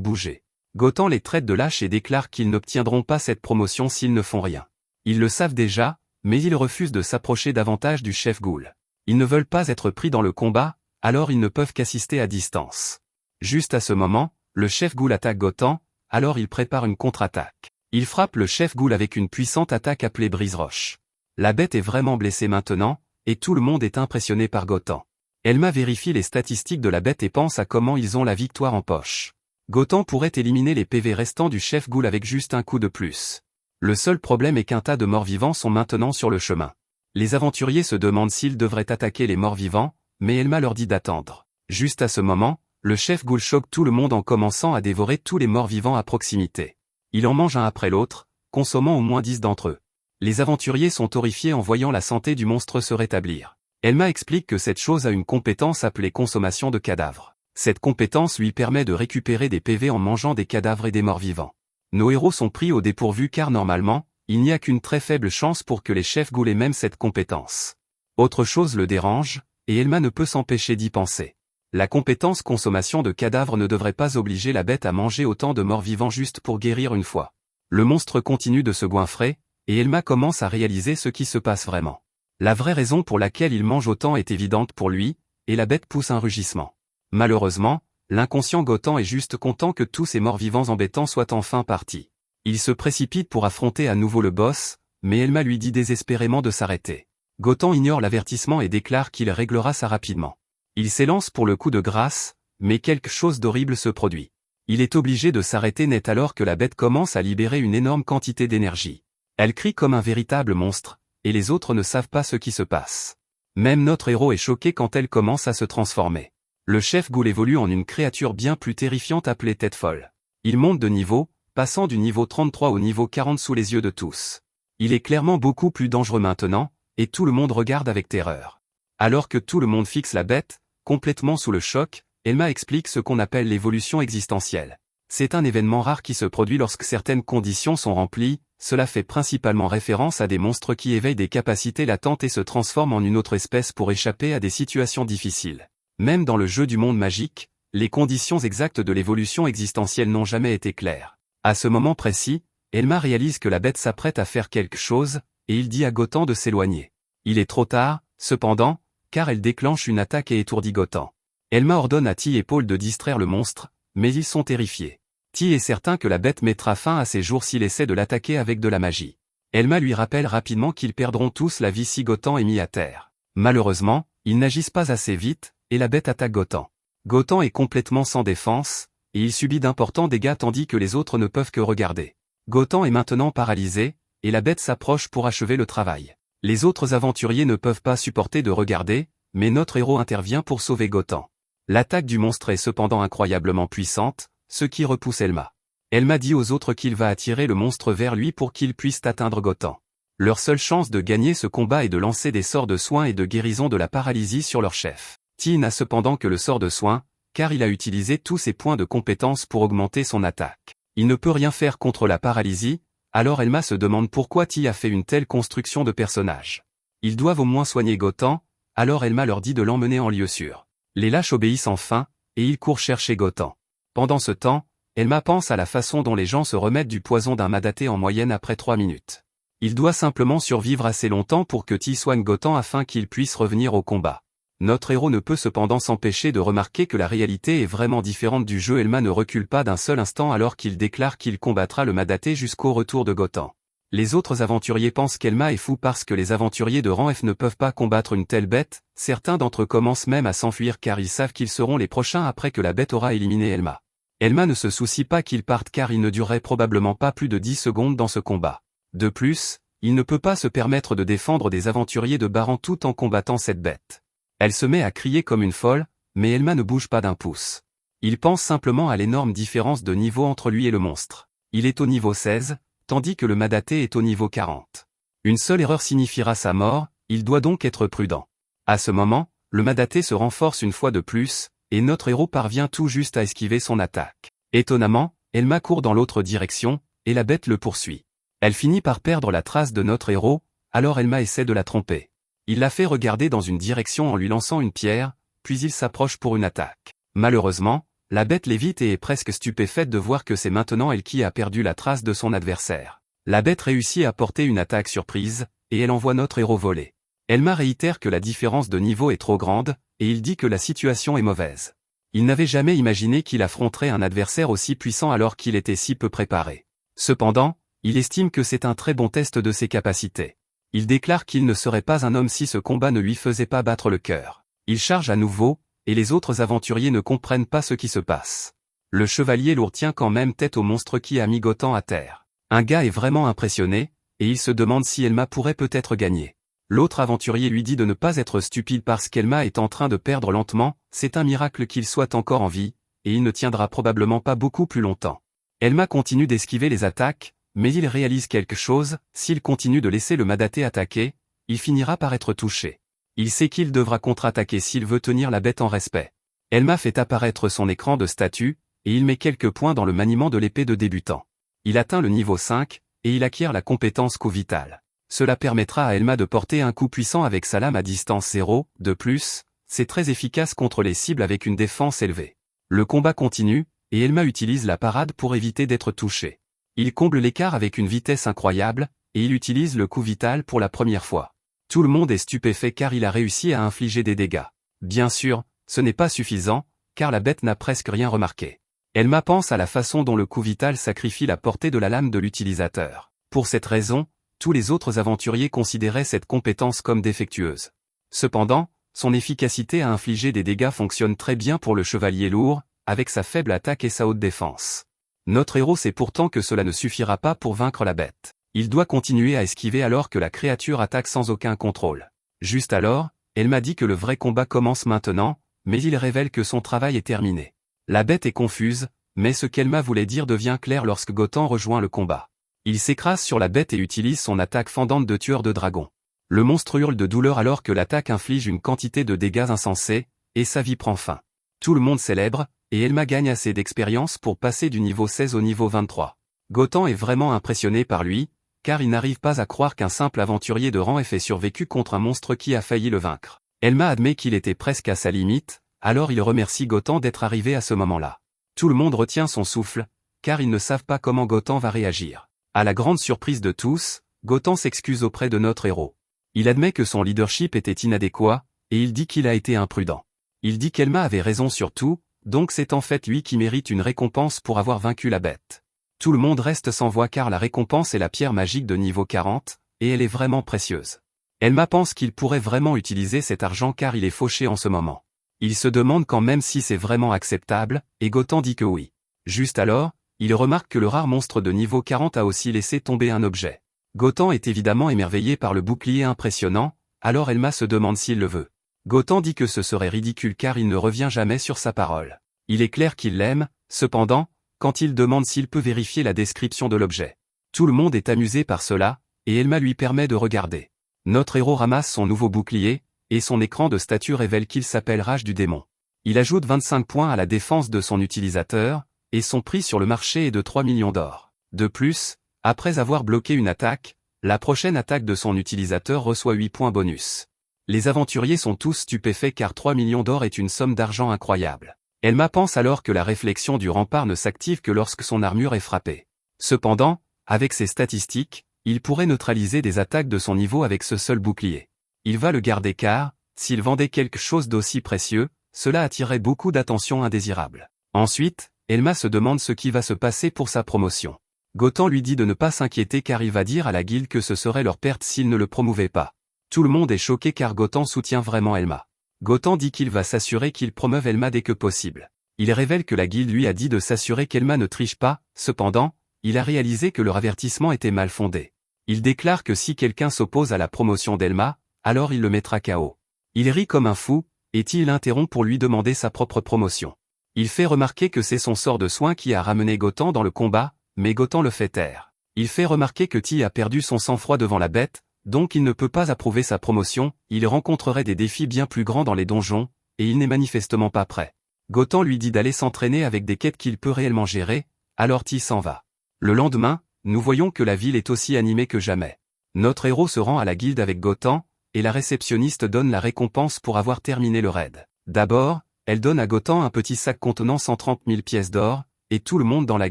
S1: bouger. Gotan les traite de lâches et déclare qu'ils n'obtiendront pas cette promotion s'ils ne font rien. Ils le savent déjà, mais ils refusent de s'approcher davantage du chef Ghoul. Ils ne veulent pas être pris dans le combat, alors ils ne peuvent qu'assister à distance. Juste à ce moment, le chef Ghoul attaque Gotan, alors il prépare une contre-attaque. Il frappe le chef Ghoul avec une puissante attaque appelée Brise-Roche. La bête est vraiment blessée maintenant, et tout le monde est impressionné par Gotan. Elma vérifie les statistiques de la bête et pense à comment ils ont la victoire en poche. Gotan pourrait éliminer les PV restants du chef Ghoul avec juste un coup de plus. Le seul problème est qu'un tas de morts-vivants sont maintenant sur le chemin. Les aventuriers se demandent s'ils devraient attaquer les morts-vivants, mais Elma leur dit d'attendre. Juste à ce moment, le chef Ghoul choque tout le monde en commençant à dévorer tous les morts-vivants à proximité. Il en mange un après l'autre, consommant au moins 10 d'entre eux. Les aventuriers sont horrifiés en voyant la santé du monstre se rétablir. Elma explique que cette chose a une compétence appelée consommation de cadavres. Cette compétence lui permet de récupérer des PV en mangeant des cadavres et des morts-vivants. Nos héros sont pris au dépourvu car normalement, il n'y a qu'une très faible chance pour que les chefs Ghoul aient même cette compétence. Autre chose le dérange, et Elma ne peut s'empêcher d'y penser. La compétence consommation de cadavres ne devrait pas obliger la bête à manger autant de morts-vivants juste pour guérir une fois. Le monstre continue de se goinfrer, et Elma commence à réaliser ce qui se passe vraiment. La vraie raison pour laquelle il mange autant est évidente pour lui, et la bête pousse un rugissement. Malheureusement, l'inconscient Gotan est juste content que tous ces morts-vivants embêtants soient enfin partis. Il se précipite pour affronter à nouveau le boss, mais Elma lui dit désespérément de s'arrêter. Gotan ignore l'avertissement et déclare qu'il réglera ça rapidement. Il s'élance pour le coup de grâce, mais quelque chose d'horrible se produit. Il est obligé de s'arrêter net alors que la bête commence à libérer une énorme quantité d'énergie. Elle crie comme un véritable monstre, et les autres ne savent pas ce qui se passe. Même notre héros est choqué quand elle commence à se transformer. Le chef Ghoul évolue en une créature bien plus terrifiante appelée Tête Folle. Il monte de niveau, passant du niveau 33 au niveau 40 sous les yeux de tous. Il est clairement beaucoup plus dangereux maintenant, et tout le monde regarde avec terreur. Alors que tout le monde fixe la bête, complètement sous le choc, Elma explique ce qu'on appelle l'évolution existentielle. C'est un événement rare qui se produit lorsque certaines conditions sont remplies, cela fait principalement référence à des monstres qui éveillent des capacités latentes et se transforment en une autre espèce pour échapper à des situations difficiles. Même dans le jeu du monde magique, les conditions exactes de l'évolution existentielle n'ont jamais été claires. À ce moment précis, Elma réalise que la bête s'apprête à faire quelque chose, et il dit à Gotan de s'éloigner. Il est trop tard, cependant, car elle déclenche une attaque et étourdit Gotan. Elma ordonne à Ti et Paul de distraire le monstre, mais ils sont terrifiés. Ti est certain que la bête mettra fin à ses jours s'il essaie de l'attaquer avec de la magie. Elma lui rappelle rapidement qu'ils perdront tous la vie si Gotan est mis à terre. Malheureusement, ils n'agissent pas assez vite, et la bête attaque Gotan. Gotan est complètement sans défense, et il subit d'importants dégâts tandis que les autres ne peuvent que regarder. Gotan est maintenant paralysé, et la bête s'approche pour achever le travail. Les autres aventuriers ne peuvent pas supporter de regarder, mais notre héros intervient pour sauver Gotan. L'attaque du monstre est cependant incroyablement puissante, ce qui repousse Elma. Elma dit aux autres qu'il va attirer le monstre vers lui pour qu'ils puissent atteindre Gotan. Leur seule chance de gagner ce combat est de lancer des sorts de soins et de guérison de la paralysie sur leur chef. Ti n'a cependant que le sort de soin, car il a utilisé tous ses points de compétence pour augmenter son attaque. Il ne peut rien faire contre la paralysie, alors Elma se demande pourquoi Ti a fait une telle construction de personnage. Ils doivent au moins soigner Gotan, alors Elma leur dit de l'emmener en lieu sûr. Les lâches obéissent enfin, et ils courent chercher Gotan. Pendant ce temps, Elma pense à la façon dont les gens se remettent du poison d'un madaté en moyenne après 3 minutes. Il doit simplement survivre assez longtemps pour que Ti soigne Gotan afin qu'il puisse revenir au combat. Notre héros ne peut cependant s'empêcher de remarquer que la réalité est vraiment différente du jeu. Elma ne recule pas d'un seul instant alors qu'il déclare qu'il combattra le madaté jusqu'au retour de Gotan. Les autres aventuriers pensent qu'Elma est fou parce que les aventuriers de rang F ne peuvent pas combattre une telle bête, certains d'entre eux commencent même à s'enfuir car ils savent qu'ils seront les prochains après que la bête aura éliminé Elma. Elma ne se soucie pas qu'ils partent car il ne durerait probablement pas plus de 10 secondes dans ce combat. De plus, il ne peut pas se permettre de défendre des aventuriers de bas rang tout en combattant cette bête. Elle se met à crier comme une folle, mais Elma ne bouge pas d'un pouce. Il pense simplement à l'énorme différence de niveau entre lui et le monstre. Il est au niveau 16, tandis que le madaté est au niveau 40. Une seule erreur signifiera sa mort, il doit donc être prudent. À ce moment, le madaté se renforce une fois de plus, et notre héros parvient tout juste à esquiver son attaque. Étonnamment, Elma court dans l'autre direction, et la bête le poursuit. Elle finit par perdre la trace de notre héros, alors Elma essaie de la tromper. Il la fait regarder dans une direction en lui lançant une pierre, puis il s'approche pour une attaque. Malheureusement, la bête l'évite et est presque stupéfaite de voir que c'est maintenant elle qui a perdu la trace de son adversaire. La bête réussit à porter une attaque surprise, et elle envoie notre héros voler. Elma réitère que la différence de niveau est trop grande, et il dit que la situation est mauvaise. Il n'avait jamais imaginé qu'il affronterait un adversaire aussi puissant alors qu'il était si peu préparé. Cependant, il estime que c'est un très bon test de ses capacités. Il déclare qu'il ne serait pas un homme si ce combat ne lui faisait pas battre le cœur. Il charge à nouveau, et les autres aventuriers ne comprennent pas ce qui se passe. Le chevalier lourd tient quand même tête au monstre qui a mis Gotham à terre. Un gars est vraiment impressionné, et il se demande si Elma pourrait peut-être gagner. L'autre aventurier lui dit de ne pas être stupide parce qu'Elma est en train de perdre lentement, c'est un miracle qu'il soit encore en vie, et il ne tiendra probablement pas beaucoup plus longtemps. Elma continue d'esquiver les attaques, mais il réalise quelque chose, s'il continue de laisser le Madaté attaquer, il finira par être touché. Il sait qu'il devra contre-attaquer s'il veut tenir la bête en respect. Elma fait apparaître son écran de statut, et il met quelques points dans le maniement de l'épée de débutant. Il atteint le niveau 5, et il acquiert la compétence coup vital. Cela permettra à Elma de porter un coup puissant avec sa lame à distance 0, de plus, c'est très efficace contre les cibles avec une défense élevée. Le combat continue, et Elma utilise la parade pour éviter d'être touché. Il comble l'écart avec une vitesse incroyable, et il utilise le coup vital pour la première fois. Tout le monde est stupéfait car il a réussi à infliger des dégâts. Bien sûr, ce n'est pas suffisant, car la bête n'a presque rien remarqué. Elma pense à la façon dont le coup vital sacrifie la portée de la lame de l'utilisateur. Pour cette raison, tous les autres aventuriers considéraient cette compétence comme défectueuse. Cependant, son efficacité à infliger des dégâts fonctionne très bien pour le chevalier lourd, avec sa faible attaque et sa haute défense. Notre héros sait pourtant que cela ne suffira pas pour vaincre la bête. Il doit continuer à esquiver alors que la créature attaque sans aucun contrôle. Juste alors, Elma dit que le vrai combat commence maintenant, mais il révèle que son travail est terminé. La bête est confuse, mais ce qu'Elma voulait dire devient clair lorsque Gotham rejoint le combat. Il s'écrase sur la bête et utilise son attaque fendante de tueur de dragon. Le monstre hurle de douleur alors que l'attaque inflige une quantité de dégâts insensés, et sa vie prend fin. Tout le monde célèbre, et Elma gagne assez d'expérience pour passer du niveau 16 au niveau 23. Gotham est vraiment impressionné par lui, car il n'arrive pas à croire qu'un simple aventurier de rang F ait survécu contre un monstre qui a failli le vaincre. Elma admet qu'il était presque à sa limite, alors il remercie Gotham d'être arrivé à ce moment-là. Tout le monde retient son souffle, car ils ne savent pas comment Gotham va réagir. À la grande surprise de tous, Gotham s'excuse auprès de notre héros. Il admet que son leadership était inadéquat, et il dit qu'il a été imprudent. Il dit qu'Elma avait raison sur tout, donc c'est en fait lui qui mérite une récompense pour avoir vaincu la bête. Tout le monde reste sans voix car la récompense est la pierre magique de niveau 40, et elle est vraiment précieuse. Elma pense qu'il pourrait vraiment utiliser cet argent car il est fauché en ce moment. Il se demande quand même si c'est vraiment acceptable, et Gotham dit que oui. Juste alors, il remarque que le rare monstre de niveau 40 a aussi laissé tomber un objet. Gotham est évidemment émerveillé par le bouclier impressionnant, alors Elma se demande s'il le veut. Gotham dit que ce serait ridicule car il ne revient jamais sur sa parole. Il est clair qu'il l'aime, cependant, quand il demande s'il peut vérifier la description de l'objet. Tout le monde est amusé par cela, et Elma lui permet de regarder. Notre héros ramasse son nouveau bouclier, et son écran de statut révèle qu'il s'appelle Rage du démon. Il ajoute 25 points à la défense de son utilisateur, et son prix sur le marché est de 3 millions d'or. De plus, après avoir bloqué une attaque, la prochaine attaque de son utilisateur reçoit 8 points bonus. Les aventuriers sont tous stupéfaits car 3 millions d'or est une somme d'argent incroyable. Elma pense alors que la réflexion du rempart ne s'active que lorsque son armure est frappée. Cependant, avec ses statistiques, il pourrait neutraliser des attaques de son niveau avec ce seul bouclier. Il va le garder car, s'il vendait quelque chose d'aussi précieux, cela attirerait beaucoup d'attention indésirable. Ensuite, Elma se demande ce qui va se passer pour sa promotion. Gotham lui dit de ne pas s'inquiéter car il va dire à la guilde que ce serait leur perte s'il ne le promouvait pas. Tout le monde est choqué car Gotham soutient vraiment Elma. Gotham dit qu'il va s'assurer qu'il promeuve Elma dès que possible. Il révèle que la guilde lui a dit de s'assurer qu'Elma ne triche pas, cependant, il a réalisé que leur avertissement était mal fondé. Il déclare que si quelqu'un s'oppose à la promotion d'Elma, alors il le mettra KO. Il rit comme un fou, et T l'interrompt pour lui demander sa propre promotion. Il fait remarquer que c'est son sort de soin qui a ramené Gotham dans le combat, mais Gotham le fait taire. Il fait remarquer que T a perdu son sang-froid devant la bête, donc il ne peut pas approuver sa promotion, il rencontrerait des défis bien plus grands dans les donjons, et il n'est manifestement pas prêt. Gotham lui dit d'aller s'entraîner avec des quêtes qu'il peut réellement gérer, alors T s'en va. Le lendemain, nous voyons que la ville est aussi animée que jamais. Notre héros se rend à la guilde avec Gotham, et la réceptionniste donne la récompense pour avoir terminé le raid. D'abord, elle donne à Gotan un petit sac contenant 130 000 pièces d'or, et tout le monde dans la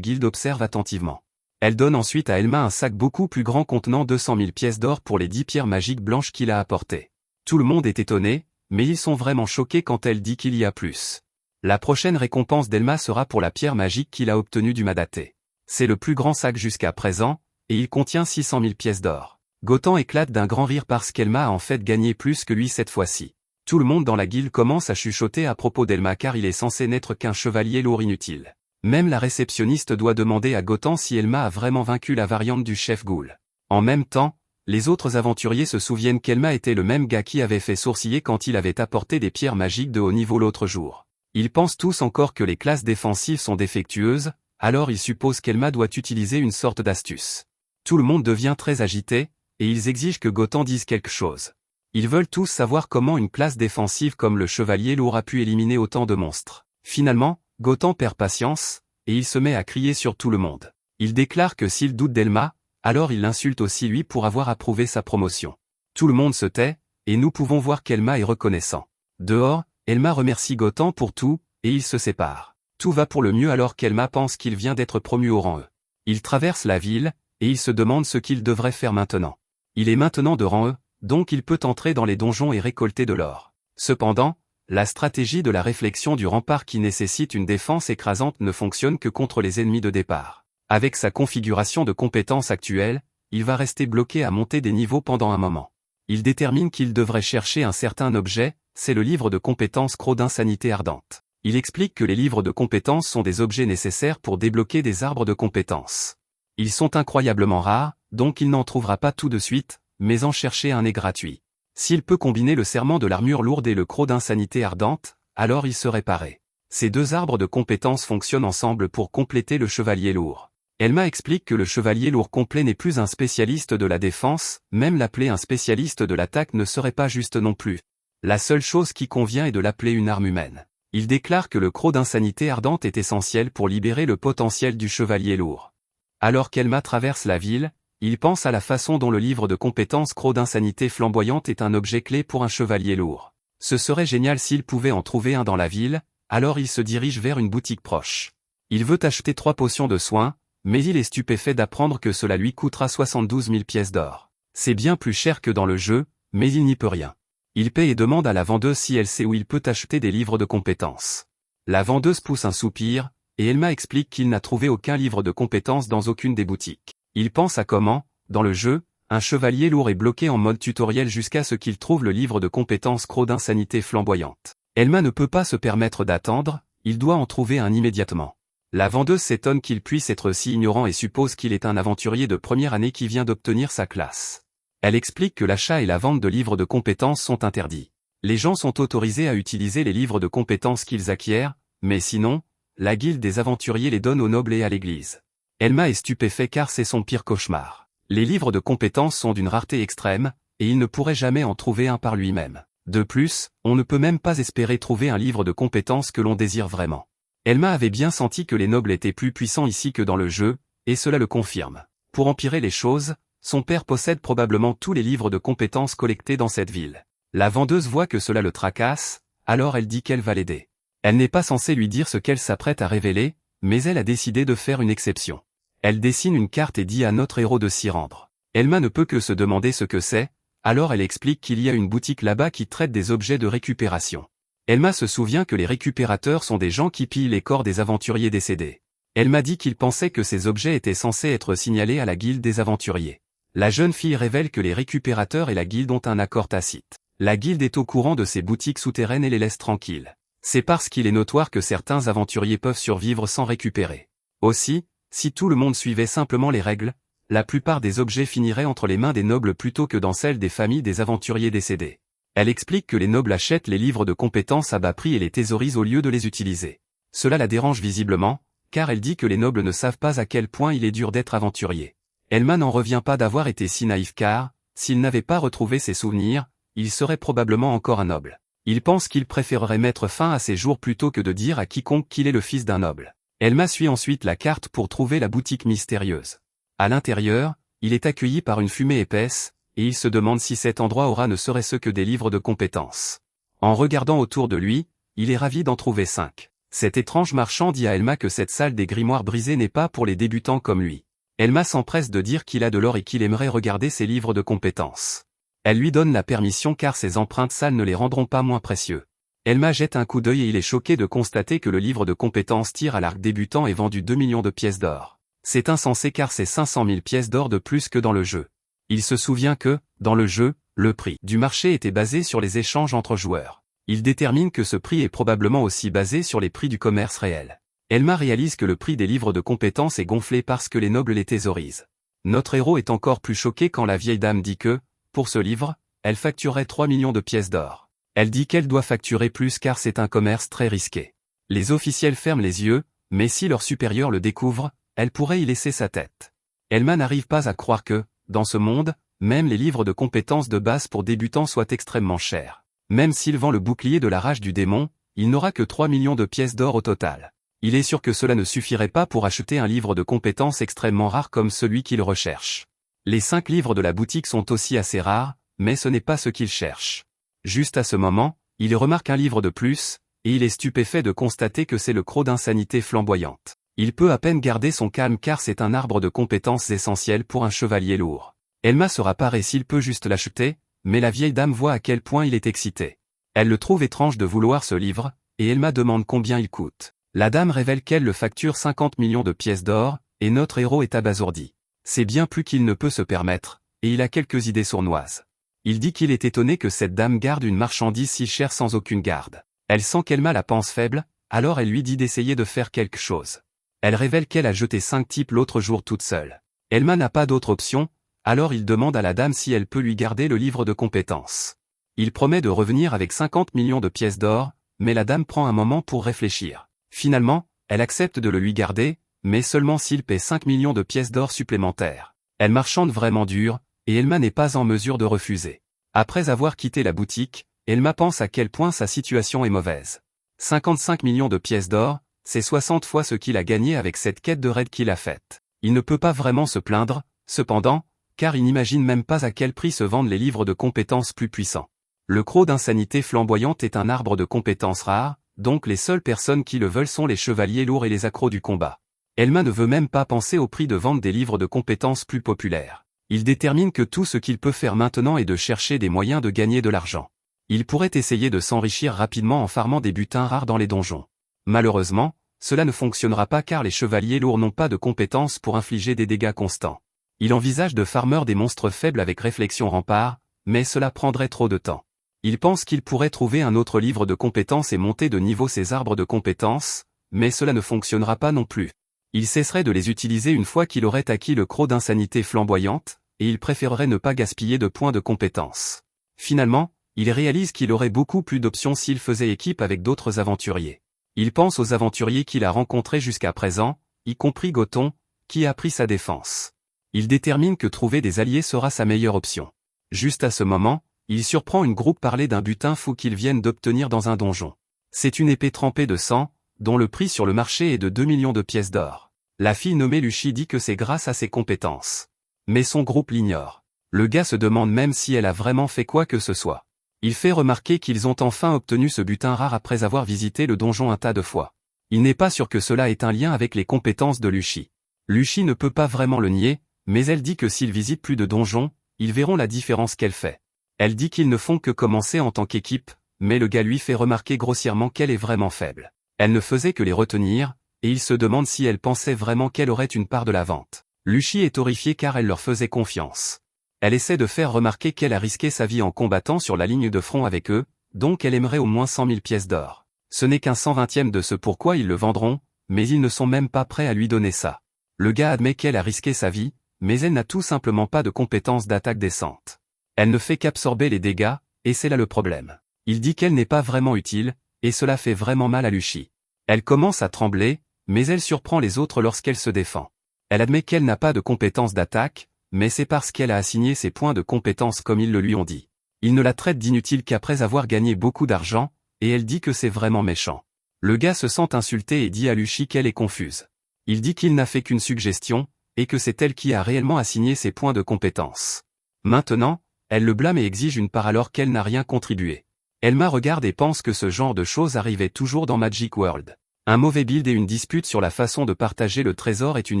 S1: guilde observe attentivement. Elle donne ensuite à Elma un sac beaucoup plus grand contenant 200 000 pièces d'or pour les 10 pierres magiques blanches qu'il a apportées. Tout le monde est étonné, mais ils sont vraiment choqués quand elle dit qu'il y a plus. La prochaine récompense d'Elma sera pour la pierre magique qu'il a obtenue du Madaté. C'est le plus grand sac jusqu'à présent, et il contient 600 000 pièces d'or. Gotan éclate d'un grand rire parce qu'Elma a en fait gagné plus que lui cette fois-ci. Tout le monde dans la guilde commence à chuchoter à propos d'Elma car il est censé n'être qu'un chevalier lourd inutile. Même la réceptionniste doit demander à Gotan si Elma a vraiment vaincu la variante du chef Ghoul. En même temps, les autres aventuriers se souviennent qu'Elma était le même gars qui avait fait sourciller quand il avait apporté des pierres magiques de haut niveau l'autre jour. Ils pensent tous encore que les classes défensives sont défectueuses, alors ils supposent qu'Elma doit utiliser une sorte d'astuce. Tout le monde devient très agité, et ils exigent que Gotan dise quelque chose. Ils veulent tous savoir comment une classe défensive comme le chevalier lourd a pu éliminer autant de monstres. Finalement, Gotan perd patience, et il se met à crier sur tout le monde. Il déclare que s'il doute d'Elma, alors il l'insulte aussi lui pour avoir approuvé sa promotion. Tout le monde se tait, et nous pouvons voir qu'Elma est reconnaissant. Dehors, Elma remercie Gotan pour tout, et ils se séparent. Tout va pour le mieux alors qu'Elma pense qu'il vient d'être promu au rang E. Il traverse la ville, et il se demande ce qu'il devrait faire maintenant. Il est maintenant de rang E, donc il peut entrer dans les donjons et récolter de l'or. Cependant, la stratégie de la réflexion du rempart qui nécessite une défense écrasante ne fonctionne que contre les ennemis de départ. Avec sa configuration de compétences actuelle, il va rester bloqué à monter des niveaux pendant un moment. Il détermine qu'il devrait chercher un certain objet, c'est le livre de compétences Croc d'insanité ardente. Il explique que les livres de compétences sont des objets nécessaires pour débloquer des arbres de compétences. Ils sont incroyablement rares, donc il n'en trouvera pas tout de suite, mais en chercher un est gratuit. S'il peut combiner le serment de l'armure lourde et le croc d'insanité ardente, alors il serait paré. Ces deux arbres de compétences fonctionnent ensemble pour compléter le chevalier lourd. Elma explique que le chevalier lourd complet n'est plus un spécialiste de la défense, même l'appeler un spécialiste de l'attaque ne serait pas juste non plus. La seule chose qui convient est de l'appeler une arme humaine. Il déclare que le croc d'insanité ardente est essentiel pour libérer le potentiel du chevalier lourd. Alors qu'Elma traverse la ville, il pense à la façon dont le livre de compétences Croc d'insanité flamboyante est un objet clé pour un chevalier lourd. Ce serait génial s'il pouvait en trouver un dans la ville, alors il se dirige vers une boutique proche. Il veut acheter 3 potions de soins, mais il est stupéfait d'apprendre que cela lui coûtera 72 000 pièces d'or. C'est bien plus cher que dans le jeu, mais il n'y peut rien. Il paie et demande à la vendeuse si elle sait où il peut acheter des livres de compétences. La vendeuse pousse un soupir, et Elma explique qu'il n'a trouvé aucun livre de compétences dans aucune des boutiques. Il pense à comment, dans le jeu, un chevalier lourd est bloqué en mode tutoriel jusqu'à ce qu'il trouve le livre de compétences Croc d'insanité flamboyante. Elma ne peut pas se permettre d'attendre, il doit en trouver un immédiatement. La vendeuse s'étonne qu'il puisse être si ignorant et suppose qu'il est un aventurier de première année qui vient d'obtenir sa classe. Elle explique que l'achat et la vente de livres de compétences sont interdits. Les gens sont autorisés à utiliser les livres de compétences qu'ils acquièrent, mais sinon, la guilde des aventuriers les donne aux nobles et à l'église. Elma est stupéfait car c'est son pire cauchemar. Les livres de compétences sont d'une rareté extrême, et il ne pourrait jamais en trouver un par lui-même. De plus, on ne peut même pas espérer trouver un livre de compétences que l'on désire vraiment. Elma avait bien senti que les nobles étaient plus puissants ici que dans le jeu, et cela le confirme. Pour empirer les choses, son père possède probablement tous les livres de compétences collectés dans cette ville. La vendeuse voit que cela le tracasse, alors elle dit qu'elle va l'aider. Elle n'est pas censée lui dire ce qu'elle s'apprête à révéler, mais elle a décidé de faire une exception. Elle dessine une carte et dit à notre héros de s'y rendre. Elma ne peut que se demander ce que c'est, alors elle explique qu'il y a une boutique là-bas qui traite des objets de récupération. Elma se souvient que les récupérateurs sont des gens qui pillent les corps des aventuriers décédés. Elma dit qu'il pensait que ces objets étaient censés être signalés à la guilde des aventuriers. La jeune fille révèle que les récupérateurs et la guilde ont un accord tacite. La guilde est au courant de ces boutiques souterraines et les laisse tranquilles. C'est parce qu'il est notoire que certains aventuriers peuvent survivre sans récupérer. Aussi, si tout le monde suivait simplement les règles, la plupart des objets finiraient entre les mains des nobles plutôt que dans celles des familles des aventuriers décédés. Elle explique que les nobles achètent les livres de compétences à bas prix et les thésaurisent au lieu de les utiliser. Cela la dérange visiblement, car elle dit que les nobles ne savent pas à quel point il est dur d'être aventurier. Elma n'en revient pas d'avoir été si naïf car, s'il n'avait pas retrouvé ses souvenirs, il serait probablement encore un noble. Il pense qu'il préférerait mettre fin à ses jours plutôt que de dire à quiconque qu'il est le fils d'un noble. Elma suit ensuite la carte pour trouver la boutique mystérieuse. À l'intérieur, il est accueilli par une fumée épaisse, et il se demande si cet endroit aura ne serait-ce que des livres de compétences. En regardant autour de lui, il est ravi d'en trouver 5. Cet étrange marchand dit à Elma que cette salle des grimoires brisés n'est pas pour les débutants comme lui. Elma s'empresse de dire qu'il a de l'or et qu'il aimerait regarder ses livres de compétences. Elle lui donne la permission car ses empreintes sales ne les rendront pas moins précieux. Elma jette un coup d'œil et il est choqué de constater que le livre de compétences tir à l'arc débutant est vendu 2 millions de pièces d'or. C'est insensé car c'est 500 000 pièces d'or de plus que dans le jeu. Il se souvient que, dans le jeu, le prix du marché était basé sur les échanges entre joueurs. Il détermine que ce prix est probablement aussi basé sur les prix du commerce réel. Elma réalise que le prix des livres de compétences est gonflé parce que les nobles les thésaurisent. Notre héros est encore plus choqué quand la vieille dame dit que, pour ce livre, elle facturerait 3 millions de pièces d'or. Elle dit qu'elle doit facturer plus car c'est un commerce très risqué. Les officiels ferment les yeux, mais si leur supérieur le découvre, elle pourrait y laisser sa tête. Elma n'arrive pas à croire que, dans ce monde, même les livres de compétences de base pour débutants soient extrêmement chers. Même s'il vend le bouclier de la rage du démon, il n'aura que 3 millions de pièces d'or au total. Il est sûr que cela ne suffirait pas pour acheter un livre de compétences extrêmement rare comme celui qu'il recherche. Les 5 livres de la boutique sont aussi assez rares, mais ce n'est pas ce qu'il cherche. Juste à ce moment, il remarque un livre de plus, et il est stupéfait de constater que c'est le croc d'insanité flamboyante. Il peut à peine garder son calme car c'est un arbre de compétences essentiel pour un chevalier lourd. Elma se rapparaît s'il peut juste l'acheter, mais la vieille dame voit à quel point il est excité. Elle le trouve étrange de vouloir ce livre, et Elma demande combien il coûte. La dame révèle qu'elle le facture 50 millions de pièces d'or, et notre héros est abasourdi. C'est bien plus qu'il ne peut se permettre, et il a quelques idées sournoises. Il dit qu'il est étonné que cette dame garde une marchandise si chère sans aucune garde. Elle sent qu'Elma la pense faible, alors elle lui dit d'essayer de faire quelque chose. Elle révèle qu'elle a jeté 5 types l'autre jour toute seule. Elma n'a pas d'autre option, alors il demande à la dame si elle peut lui garder le livre de compétences. Il promet de revenir avec 50 millions de pièces d'or, mais la dame prend un moment pour réfléchir. Finalement, elle accepte de le lui garder, mais seulement s'il paie 5 millions de pièces d'or supplémentaires. Elle marchande vraiment dur, et Elma n'est pas en mesure de refuser. Après avoir quitté la boutique, Elma pense à quel point sa situation est mauvaise. 55 millions de pièces d'or, c'est 60 fois ce qu'il a gagné avec cette quête de raid qu'il a faite. Il ne peut pas vraiment se plaindre, cependant, car il n'imagine même pas à quel prix se vendent les livres de compétences plus puissants. Le croc d'insanité flamboyante est un arbre de compétences rares, donc les seules personnes qui le veulent sont les chevaliers lourds et les accros du combat. Elma ne veut même pas penser au prix de vente des livres de compétences plus populaires. Il détermine que tout ce qu'il peut faire maintenant est de chercher des moyens de gagner de l'argent. Il pourrait essayer de s'enrichir rapidement en farmant des butins rares dans les donjons. Malheureusement, cela ne fonctionnera pas car les chevaliers lourds n'ont pas de compétences pour infliger des dégâts constants. Il envisage de farmer des monstres faibles avec réflexion rempart, mais cela prendrait trop de temps. Il pense qu'il pourrait trouver un autre livre de compétences et monter de niveau ses arbres de compétences, mais cela ne fonctionnera pas non plus. Il cesserait de les utiliser une fois qu'il aurait acquis le croc d'insanité flamboyante, et il préférerait ne pas gaspiller de points de compétences. Finalement, il réalise qu'il aurait beaucoup plus d'options s'il faisait équipe avec d'autres aventuriers. Il pense aux aventuriers qu'il a rencontrés jusqu'à présent, y compris Gothon, qui a pris sa défense. Il détermine que trouver des alliés sera sa meilleure option. Juste à ce moment, il surprend une groupe parler d'un butin fou qu'ils viennent d'obtenir dans un donjon. C'est une épée trempée de sang, dont le prix sur le marché est de 2 millions de pièces d'or. La fille nommée Lucie dit que c'est grâce à ses compétences. Mais son groupe l'ignore. Le gars se demande même si elle a vraiment fait quoi que ce soit. Il fait remarquer qu'ils ont enfin obtenu ce butin rare après avoir visité le donjon un tas de fois. Il n'est pas sûr que cela ait un lien avec les compétences de Lucie. Lucie ne peut pas vraiment le nier, mais elle dit que s'ils visitent plus de donjons, ils verront la différence qu'elle fait. Elle dit qu'ils ne font que commencer en tant qu'équipe, mais le gars lui fait remarquer grossièrement qu'elle est vraiment faible. Elle ne faisait que les retenir, et il se demande si elle pensait vraiment qu'elle aurait une part de la vente. Lucie est horrifiée car elle leur faisait confiance. Elle essaie de faire remarquer qu'elle a risqué sa vie en combattant sur la ligne de front avec eux, donc elle aimerait au moins 100 000 pièces d'or. Ce n'est qu'un 120e de ce pourquoi ils le vendront, mais ils ne sont même pas prêts à lui donner ça. Le gars admet qu'elle a risqué sa vie, mais elle n'a tout simplement pas de compétences d'attaque décentes. Elle ne fait qu'absorber les dégâts, et c'est là le problème. Il dit qu'elle n'est pas vraiment utile, et cela fait vraiment mal à Lucie. Elle commence à trembler, mais elle surprend les autres lorsqu'elle se défend. Elle admet qu'elle n'a pas de compétences d'attaque, mais c'est parce qu'elle a assigné ses points de compétences comme ils le lui ont dit. Il ne la traite d'inutile qu'après avoir gagné beaucoup d'argent, et elle dit que c'est vraiment méchant. Le gars se sent insulté et dit à Lucie qu'elle est confuse. Il dit qu'il n'a fait qu'une suggestion, et que c'est elle qui a réellement assigné ses points de compétences. Maintenant, elle le blâme et exige une part alors qu'elle n'a rien contribué. Elma regarde et pense que ce genre de choses arrivait toujours dans Magic World. Un mauvais build et une dispute sur la façon de partager le trésor est une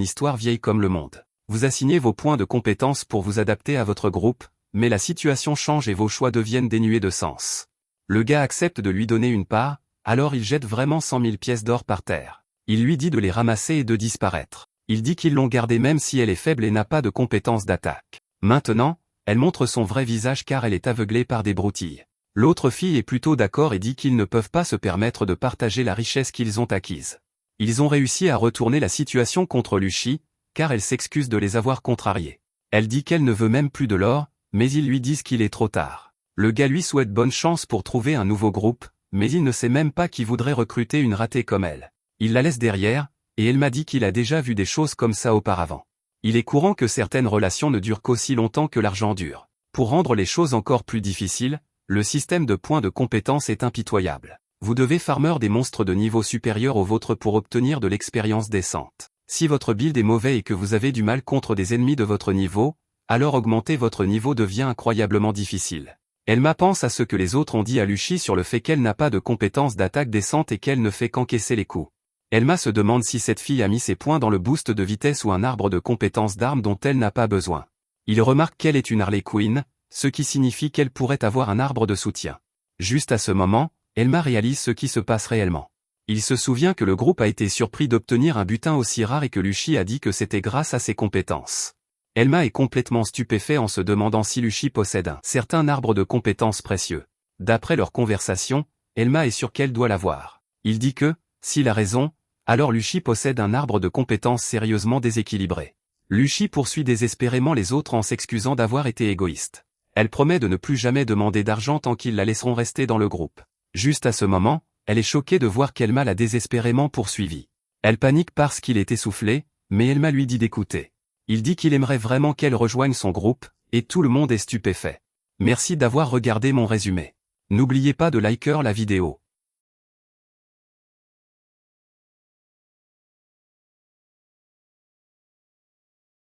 S1: histoire vieille comme le monde. Vous assignez vos points de compétence pour vous adapter à votre groupe, mais la situation change et vos choix deviennent dénués de sens. Le gars accepte de lui donner une part, alors il jette vraiment 100 000 pièces d'or par terre. Il lui dit de les ramasser et de disparaître. Il dit qu'ils l'ont gardée même si elle est faible et n'a pas de compétences d'attaque. Maintenant, elle montre son vrai visage car elle est aveuglée par des broutilles. L'autre fille est plutôt d'accord et dit qu'ils ne peuvent pas se permettre de partager la richesse qu'ils ont acquise. Ils ont réussi à retourner la situation contre Luchi, car elle s'excuse de les avoir contrariés. Elle dit qu'elle ne veut même plus de l'or, mais ils lui disent qu'il est trop tard. Le gars lui souhaite bonne chance pour trouver un nouveau groupe, mais il ne sait même pas qui voudrait recruter une ratée comme elle. Il la laisse derrière, et elle m'a dit qu'il a déjà vu des choses comme ça auparavant. Il est courant que certaines relations ne durent qu'aussi longtemps que l'argent dure. Pour rendre les choses encore plus difficiles, le système de points de compétence est impitoyable. Vous devez farmer des monstres de niveau supérieur au vôtre pour obtenir de l'expérience décente. Si votre build est mauvais et que vous avez du mal contre des ennemis de votre niveau, alors augmenter votre niveau devient incroyablement difficile. Elma pense à ce que les autres ont dit à Luchi sur le fait qu'elle n'a pas de compétences d'attaque décente et qu'elle ne fait qu'encaisser les coups. Elma se demande si cette fille a mis ses points dans le boost de vitesse ou un arbre de compétences d'armes dont elle n'a pas besoin. Il remarque qu'elle est une Harley Quinn, ce qui signifie qu'elle pourrait avoir un arbre de soutien. Juste à ce moment, Elma réalise ce qui se passe réellement. Il se souvient que le groupe a été surpris d'obtenir un butin aussi rare et que Luchi a dit que c'était grâce à ses compétences. Elma est complètement stupéfait en se demandant si Luchi possède un certain arbre de compétences précieux. D'après leur conversation, Elma est sûre qu'elle doit l'avoir. Il dit que, s'il a raison, alors Luchi possède un arbre de compétences sérieusement déséquilibré. Luchi poursuit désespérément les autres en s'excusant d'avoir été égoïste. Elle promet de ne plus jamais demander d'argent tant qu'ils la laisseront rester dans le groupe. Juste à ce moment, elle est choquée de voir qu'Elma l'a désespérément poursuivi. Elle panique parce qu'il est essoufflé, mais Elma lui dit d'écouter. Il dit qu'il aimerait vraiment qu'elle rejoigne son groupe, et tout le monde est stupéfait. Merci d'avoir regardé mon résumé. N'oubliez pas de liker la vidéo.